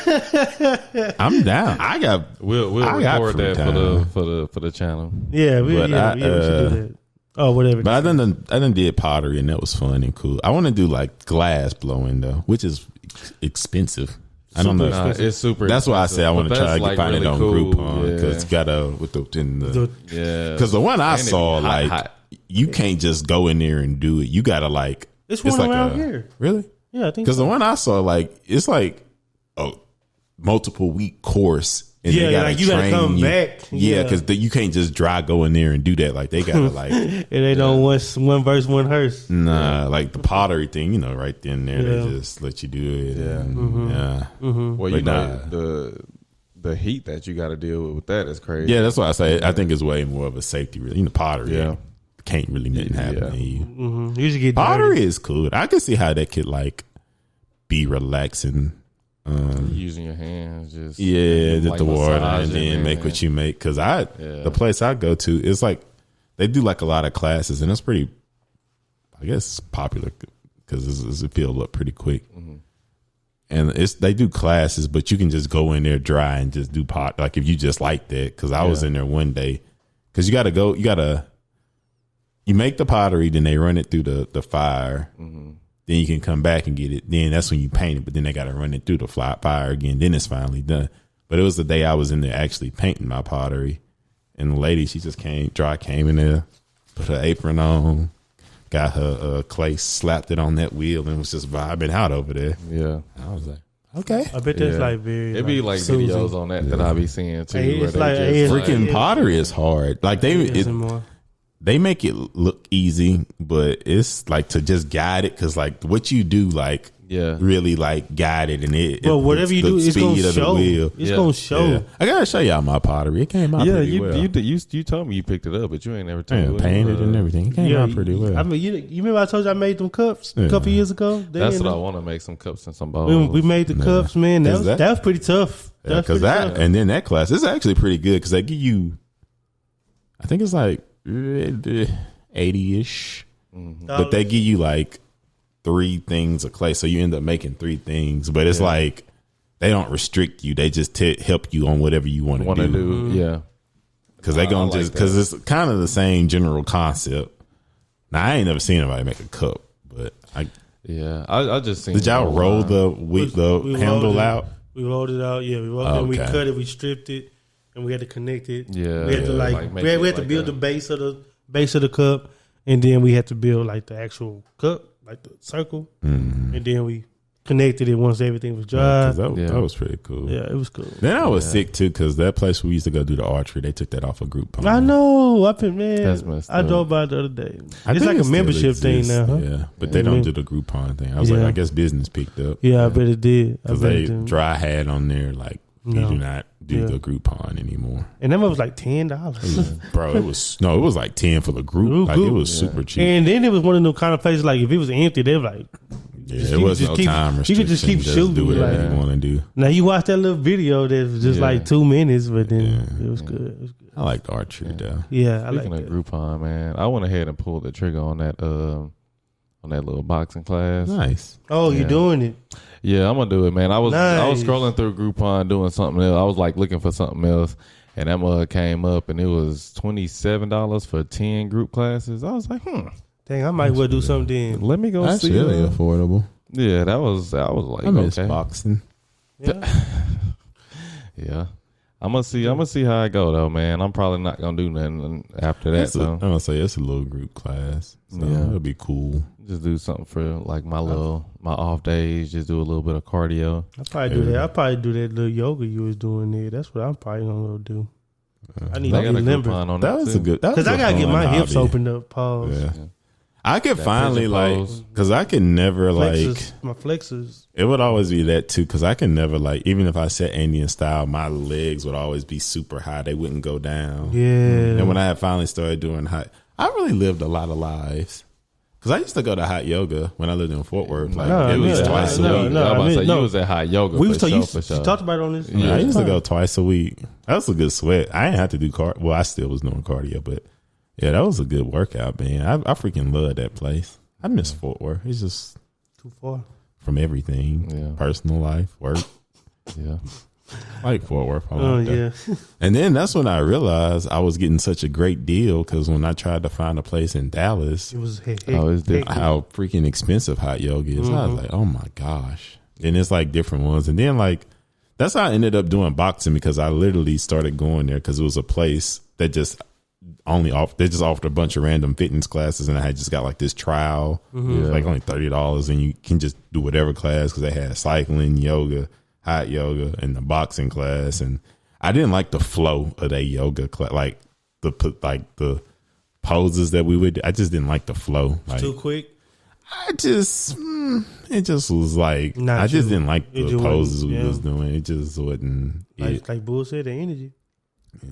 I'm down. I got. We'll I got record free that time. for the channel. Yeah, we But should do that. Oh, whatever. But I done did pottery and that was fun and cool. I want to do like glass blowing though, which is expensive. I don't know. Nah, it's super. That's why I say I want to But try that's, to like, find really it on cool. Groupon because you gotta with the Yeah, because the one I And it be saw hot, like hot. you can't just go in there and do it. You gotta like It's one like around here. Really? Yeah, I think Because so. the one I saw like it's like a multiple week course. And Yeah, they gotta like, you gotta train come you. back. Yeah, Yeah. because you can't just dry go in there and do that. Like they gotta like It ain't on one verse, one hearse. nah, like the pottery thing, you know, right then and there Yeah. they just let you do it. Yeah. And, yeah. well, you But know the heat that you got to deal with that is crazy. Yeah, that's why I say I think it's way more of a safety. You know, pottery. Yeah. Can't really nothing happen Yeah. to you. You usually get Pottery dirty. is cool. I can see how that could like be relaxing. Using your hands, just Yeah, like the water and massaging then make what you make. Because the place I go to, it's like they do like a lot of classes, and it's pretty, I guess, popular because it fills up pretty quick. And they do classes, but you can just go in there dry and just do pot. Like if you just like that, because I was in there one day, because you make the pottery, then they run it through the fire. Then you can come back and get it. Then that's when you paint it. But then they got to run it through the fire again. Then it's finally done. But it was the day I was in there actually painting my pottery. And the lady, she just came in there, put her apron on, got her clay, slapped it on that wheel, and was just vibing out over there. Yeah. I was like, okay. I bet that's like very. It be like Susie. videos on that I be seeing too. Hey, where it's they like- just, hey, it's Freaking pottery is hard. Like they make it look easy, but it's like to just guide it because like what you do like really like guide it and it. Well, whatever you do, it's gonna show. It's gonna show. Yeah. I gotta show y'all my pottery. It came out pretty well. You told me you picked it up, but you ain't never told me. Painted and everything. It came out pretty well. I mean, you remember I told you I made them cups a couple years ago. That's what I want to make, some cups and some bowls. We made the cups, man. That was pretty tough. Yeah, because and then that class is actually pretty good because they give you, I think it's like 80-ish, but they give you like 3 things of clay, so you end up making 3 things. But it's like they don't restrict you; they just help you on whatever you want to do. Yeah, because they gonna just because it's kind of the same general concept. Now I ain't never seen anybody make a cup, but I just seen. Did y'all roll the handle out? We rolled it out. Yeah, we rolled it. And we cut it. We stripped it, and we had to connect it. Yeah, we had to we had to build the base of the cup, and then we had to build like the actual cup, like the circle, and then we connected it once everything was dry. That was pretty cool. Yeah, it was cool. Then I was sick too because that place we used to go do the archery, they took that off a Groupon. I know. That's messed up. I drove by the other day. It's like a membership thing now, huh? Yeah, but they don't do the Groupon thing. I was like, I guess business picked up. Yeah, I bet it did. Because they dry had on there like you do not do the Groupon anymore. And that was like $10. Bro, it was like 10 for the group. Like it was super cheap. And then it was one of those kind of places like if it was empty, they were like, it was no time restriction. You could just keep shooting. Do whatever you want to do. Now you watch that little video that was just like 2 minutes, but then it was good. It was good. I like the archery though. Yeah, Speaking of Groupon, man, I went ahead and pulled the trigger on that little boxing class. Nice. Oh, you doing it? Yeah, I'm gonna do it, man. I was scrolling through Groupon doing something else. I was like looking for something else, and that mug came up, and it was $27 for 10 group classes. I was like, dang, I might well do something then. Let me go That's see. That's really affordable. Yeah, I was like, I miss okay. boxing. Yeah. Yeah. I'm gonna see how I go though, man. I'm probably not gonna do nothing after that. I'm gonna say it's a little group class, so it'll be cool. Just do something for like my off days. Just do a little bit of cardio. I probably do that. I probably do that little yoga you was doing there. That's what I'm probably gonna go do. I need to get limber. That was a good. Because I gotta get my hips opened up. Pause. Yeah. I could finally like, because I can never flexors, like my flexors. It would always be that too, because I can never like, even if I set Indian style, my legs would always be super high. They wouldn't go down. Yeah. And when I had finally started doing hot, I really lived a lot of lives. Because I used to go to hot yoga when I lived in Fort Worth. Like it was twice a week. You was at hot yoga. We for was sure, you for sure. talked about it on this. Yeah, I used to go twice a week. That was a good sweat. I didn't have to do cardio. Well, I still was doing cardio, but yeah, that was a good workout, man. I freaking love that place. I miss Fort Worth. It's just too far from everything. Yeah. Personal life, work. Yeah. I like Fort Worth. I like that. Yeah. And then that's when I realized I was getting such a great deal because when I tried to find a place in Dallas, it was how freaking expensive hot yoga is. I was like, oh my gosh. And it's like different ones. And then like, that's how I ended up doing boxing because I literally started going there because it was a place that just they just offered a bunch of random fitness classes, and I had just got like this trial, like only $30, and you can just do whatever class because they had cycling, yoga, hot yoga, and the boxing class. And I didn't like the flow of that yoga class, like the poses that we would do. I just didn't like the flow. Like, too quick. it just was like I just didn't like the poses we was doing. It just wasn't like bullshit and energy.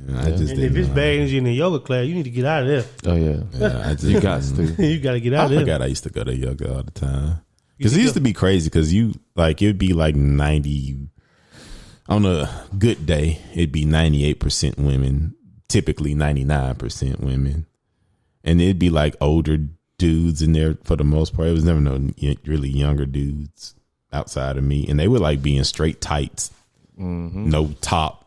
Yeah, I just and if it's bad energy in the yoga class, you need to get out of there. Oh yeah, you got to. You got to get out of there. I forgot I used to go to yoga all the time because it used to be crazy. Because it'd be like 90 on a good day. It'd be 98% women, typically 99% women, and it'd be like older dudes in there for the most part. It was never no really younger dudes outside of me, and they would like be in straight tights, no top.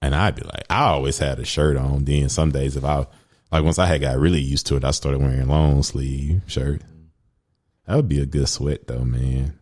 And I'd be like, I always had a shirt on. Then some days once I had got really used to it, I started wearing long sleeve shirt. That would be a good sweat though, man.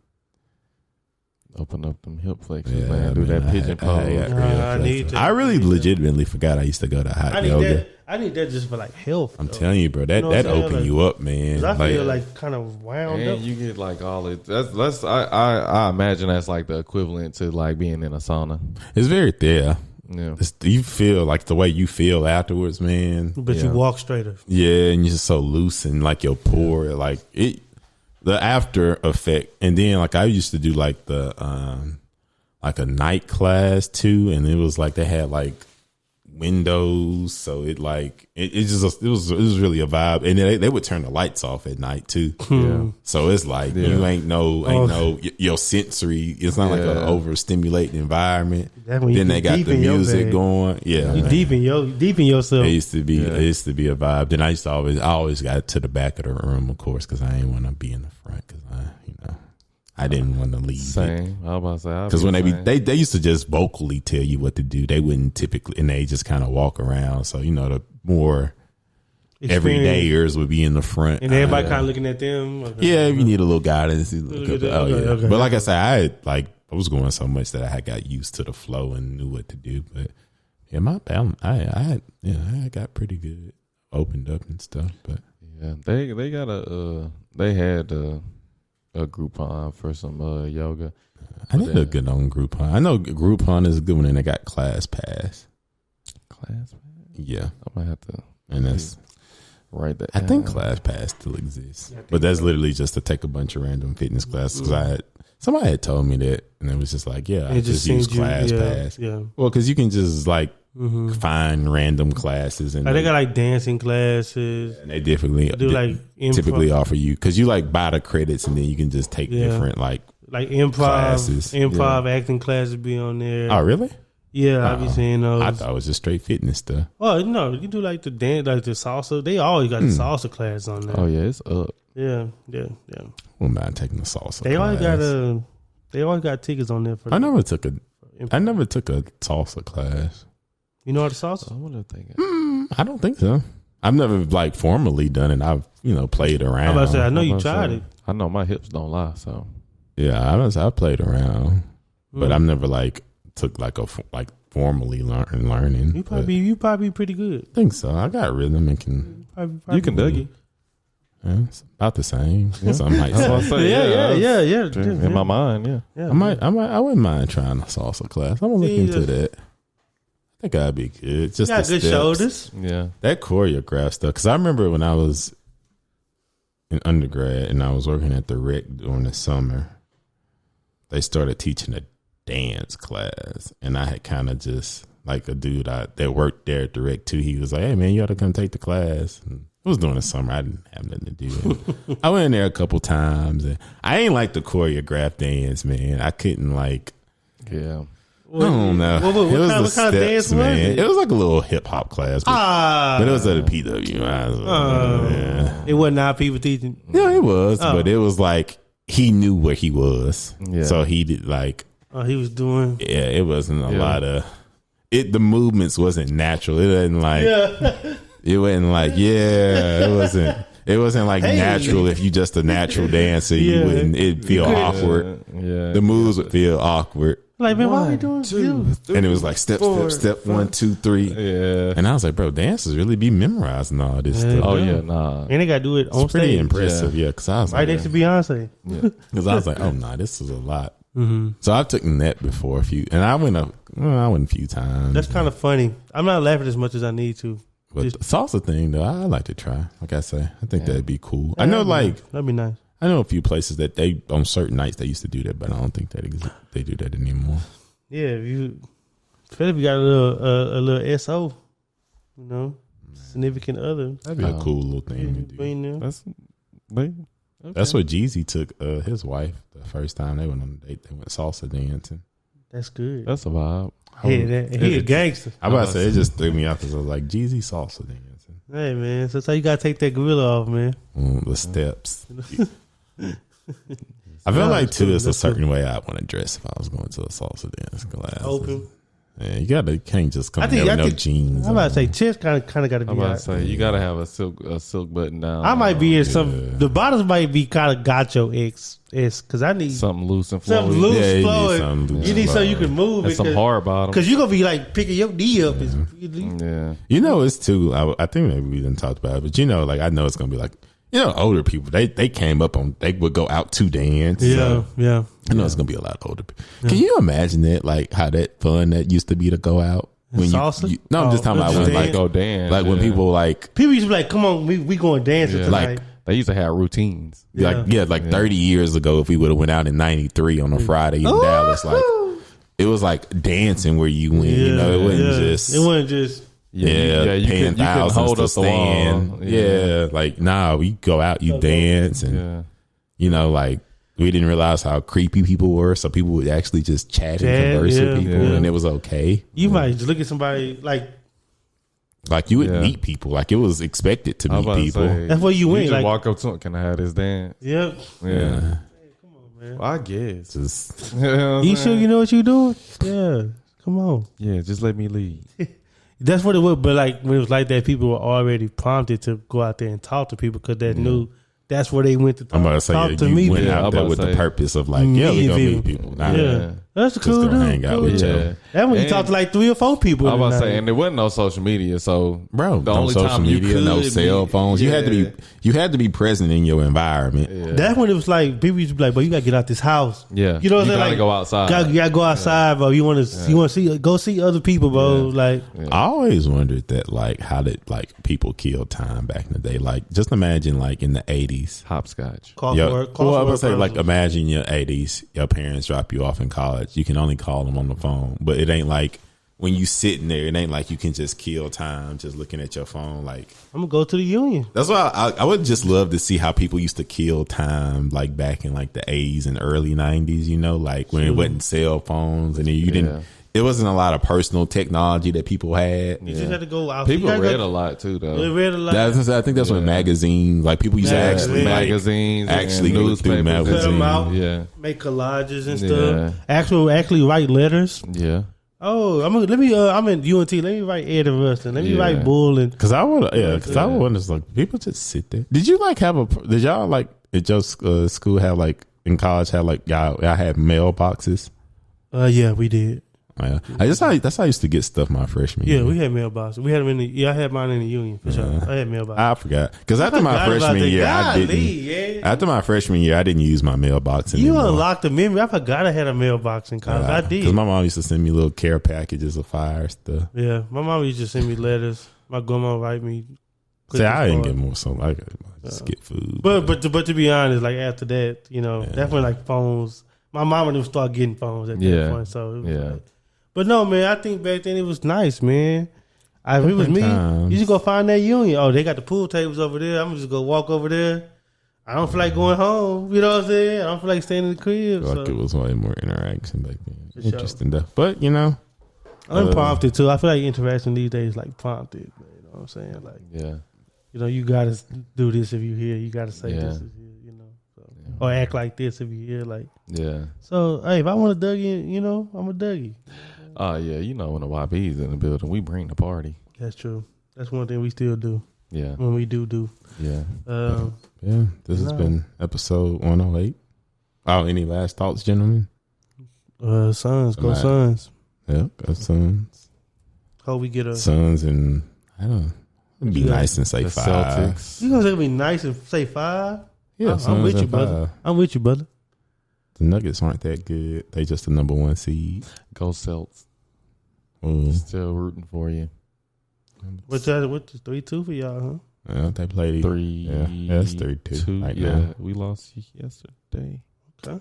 Open up them hip flexes, Yeah, man. Do that pigeon pose. I need to. I really legitimately forgot I used to go to hot yoga. I need that just for like health. I'm telling you, bro, that open you up, man. 'Cause I feel like kind of wound up. And you get like all it. That's I imagine that's like the equivalent to like being in a sauna. It's very there. Yeah. You feel like the way you feel afterwards, man. But you walk straighter. Yeah, and you're just so loose and like your pore, like it, the after effect. And then like I used to do like the like a night class too, and it was like they had like windows, so it like it was really a vibe. And they would turn the lights off at night too. Yeah. So it's like you ain't no your sensory. It's not like an overstimulating environment. Then they got the music going. Yeah, you deep in yourself. It used to be a vibe. Then I always got to the back of the room, of course, because I ain't want to be in the front because I didn't want to leave. Same. I was about to say because when they used to just vocally tell you what to do. They wouldn't typically, and they just kind of walk around. So the more everydayers would be in the front, and everybody kind of looking at them. Okay. Yeah, if you need a little guidance, okay. But like I said, I was going so much that I had got used to the flow and knew what to do. But yeah, my balance, I got pretty good, opened up and stuff. But yeah, they had a Groupon for some yoga. I need to get on Groupon. I know Groupon is a good one, and they got Class Pass. Class Pass? Yeah, I might have to. And that's right there. I think Class Pass still exists, but that's literally just to take a bunch of random fitness classes. Because somebody had told me that, and it was just like, I just use Class Pass. Yeah. Well, because you can just like find random classes, and they got like dancing classes. And they definitely typically offer you because you like buy the credits, and then you can just take different like improv classes. Acting classes be on there. Oh, really? Yeah, I be seeing those. I thought it was just straight fitness stuff. Oh no, you do like the dance, like the salsa. They always got the salsa class on there. Oh yeah, it's up. Yeah. Well, not taking the salsa. They always got tickets on there for. I never took a salsa class. You know how to salsa? I wonder if they I don't think so. I've never like formally done it. I've played around. I'm about to say, I know you tried it. I know my hips don't lie, so yeah, I played around, but I've never like took like formally learning. You probably pretty good. I think so. I got rhythm and can. You can Dougie. Yeah, it's about the same. Some might say. Yeah. In my mind, yeah. I wouldn't mind trying a salsa class. I'm gonna look into that. I think I'd be good. Just got the good steps. shoulders. Yeah, that choreograph stuff. Because I remember when I was in undergrad and I was working at the rec during the summer, they started teaching a dance class, and I had kind of just like a dude that worked there at the rec too. He was like, "Hey man, you ought to come take the class." And it was during the summer. I didn't have nothing to do. I went in there a couple times, and I ain't like the choreographed dance, man. I couldn't like. Yeah. I don't know. What kind of dance man. was it? It was like a little hip hop class, but it was at a PW. It wasn't our people teaching. Yeah, it was, but it was like he knew where he was, so he did like. Oh, he was doing. Yeah, it wasn't a lot of it. The movements wasn't natural. It wasn't like. It wasn't like. Yeah, it wasn't. It wasn't like natural. If you just a natural dancer, you wouldn't. It'd feel awkward. Yeah, the moves would feel awkward. Like, man, why are we doing two, and it was like step 1, 2, 3. Yeah. And I was like, bro, dancers really be memorizing all this stuff. Oh yeah, nah. And they got to do it on it's pretty stage. impressive, because I was right next to Beyonce. Because I was like, oh nah, this is a lot. So I've taken that before a few, and I went a few times. That's kind of funny. I'm not laughing as much as I need to. But the salsa thing though, I like to try. Like I say, I think that'd be cool. I know, that'd be nice. I know a few places that they on certain nights they used to do that, but I don't think that they do that anymore. Yeah, especially if you got a little SO, significant other. That'd be a cool little thing to do. That's what Jeezy took his wife the first time they went on a date. They went salsa dancing. That's good. That's a vibe. He a gangster. I'm about to say, it just threw me off because I was like, Jeezy salsa dancing. Hey man, so that's how you gotta take that gorilla off, man. The steps. I feel like too, it's a certain way I want to dress if I was going to a salsa dance class. Open. Yeah, you can't just come in there with no jeans. I'm about to say chest kind of got to be. I'm about out. to say you gotta have a silk button down. I might be in some. The bottoms might be kind of gacho X because I need something loose and flowy. something loose, Yeah, flowing. You need something you can move. And some hard bottoms. Because you're gonna be like picking your knee up. Yeah. You know, it's too. I think maybe we didn't talk about it, but you know, like I know it's gonna be like. Older people, they came up on, they would go out to dance. Yeah, yeah. I know it's going to be a lot older people. Can you imagine that, like, how that fun that used to be to go out? When salsa? No, I'm just talking about when, like, go dance. Like, when people, like... People used to be like, come on, we going dancing tonight. Like, they used to have routines. Like 30 years ago, if we would have went out in 93 on a Friday in Dallas, like, it was like dancing where you went. It wasn't just... Yeah, you paying thousands hold to up stand. the wall. Yeah, like we go out, you dance, and like we didn't realize how creepy people were, so people would actually just chat and converse with people, and it was okay. You might just look at somebody like you would meet people, like it was expected to meet people. That's where you went. Just like, walk up to them. Can I have this dance? Yep. Yeah. Hey, come on, man. Well, I guess. Just, you sure you know what you're doing? Yeah. Come on. Yeah, just let me lead. That's what it was. But like when it was like that, people were already prompted to go out there and talk to people because they knew that's where they went to talk, I'm about to say, talk to you me. went out there with the purpose of like, we gonna meet people. That's just cool. gonna hang out with you. That when you talk to like 3 or 4 people. I was about to say, and there wasn't no social media, so bro, the no only social time media, you could no cell phones. You had to be present in your environment. Yeah. That's when it was like people used to be like, "But you gotta get out this house." Yeah, you know what I'm saying? gotta like, go outside. You gotta go outside, bro. You want to go see other people, bro. Like I always wondered that, like, how did like people kill time back in the day? Like, just imagine like in the 80s, hopscotch. Well, I would say like imagine your 80s, your parents drop you off in college. You can only call them on the phone, but it ain't like when you sitting there. It ain't like you can just kill time just looking at your phone. Like I'm gonna go to the union. That's why I would just love to see how people used to kill time, like back in like the 80s and early 90s. Like when it wasn't cell phones and you didn't. It wasn't a lot of personal technology that people had. You just had to go out. People read a lot too, though. They read a lot. I think that's when magazines, like people used to actually magazines, actually look through magazines. Cut them out, make collages and stuff. Actually write letters. Yeah. Oh, I'm in UNT. Let me write Ed and Rustin. Let me write Bull and because I would like people just sit there. Did you like did y'all like at your school have like in college have like y'all had mailboxes? Yeah, we did. Yeah. That's how I used to get stuff my freshman year. Yeah, we had mailboxes. We had them I had mine in the union for sure. I had mailboxes. I forgot because after my freshman year, After my freshman year, I didn't use my mailbox anymore. You unlocked the memory. I forgot I had a mailbox in college. I did because my mom used to send me little care packages of fire stuff. Yeah, my mom used to send me letters. My grandma write me. See, I didn't get more, so I just get food. But to be honest, like after that, that's when like phones. My mama didn't start getting phones at that point. So it was like, but no, man, I think back then it was nice, man. If it was me, you just go find that union. Oh, they got the pool tables over there. I'm just go walk over there. I don't feel like going home. You know what I'm saying? I don't feel like staying in the crib. Like it was way more interaction back then. Interesting though. But unprompted too. I feel like interaction these days like prompted. You know what I'm saying? Like you gotta do this if you here. You gotta say this if you or act like this if you here. Like So hey, if I want a Dougie, I'm a Dougie. Oh yeah, when the YB's in the building, we bring the party. That's true. That's one thing we still do. Yeah. When we do. Yeah. This has been episode 108. Oh, any last thoughts, gentlemen? Suns, go Suns. Yeah, go Suns. Hope we get a Suns, and I don't know. It'd be nice and say 5. Celtics. You gonna say it'd be nice and say 5? Yeah, I'm with you, brother. I'm with you, brother. The Nuggets aren't that good. They just the number 1 seed. Go Celtics. Still rooting for you. What's 3-2 for y'all, huh? Yeah, they played 3. Yeah, it's 3-2 right now. We lost yesterday. Okay.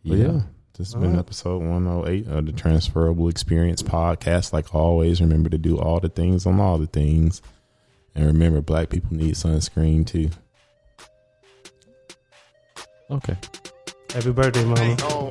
Yeah. This has been episode 108 of the Transferable Experience podcast. Like always, remember to do all the things on all the things. And remember, black people need sunscreen too. Okay. Happy birthday, mama.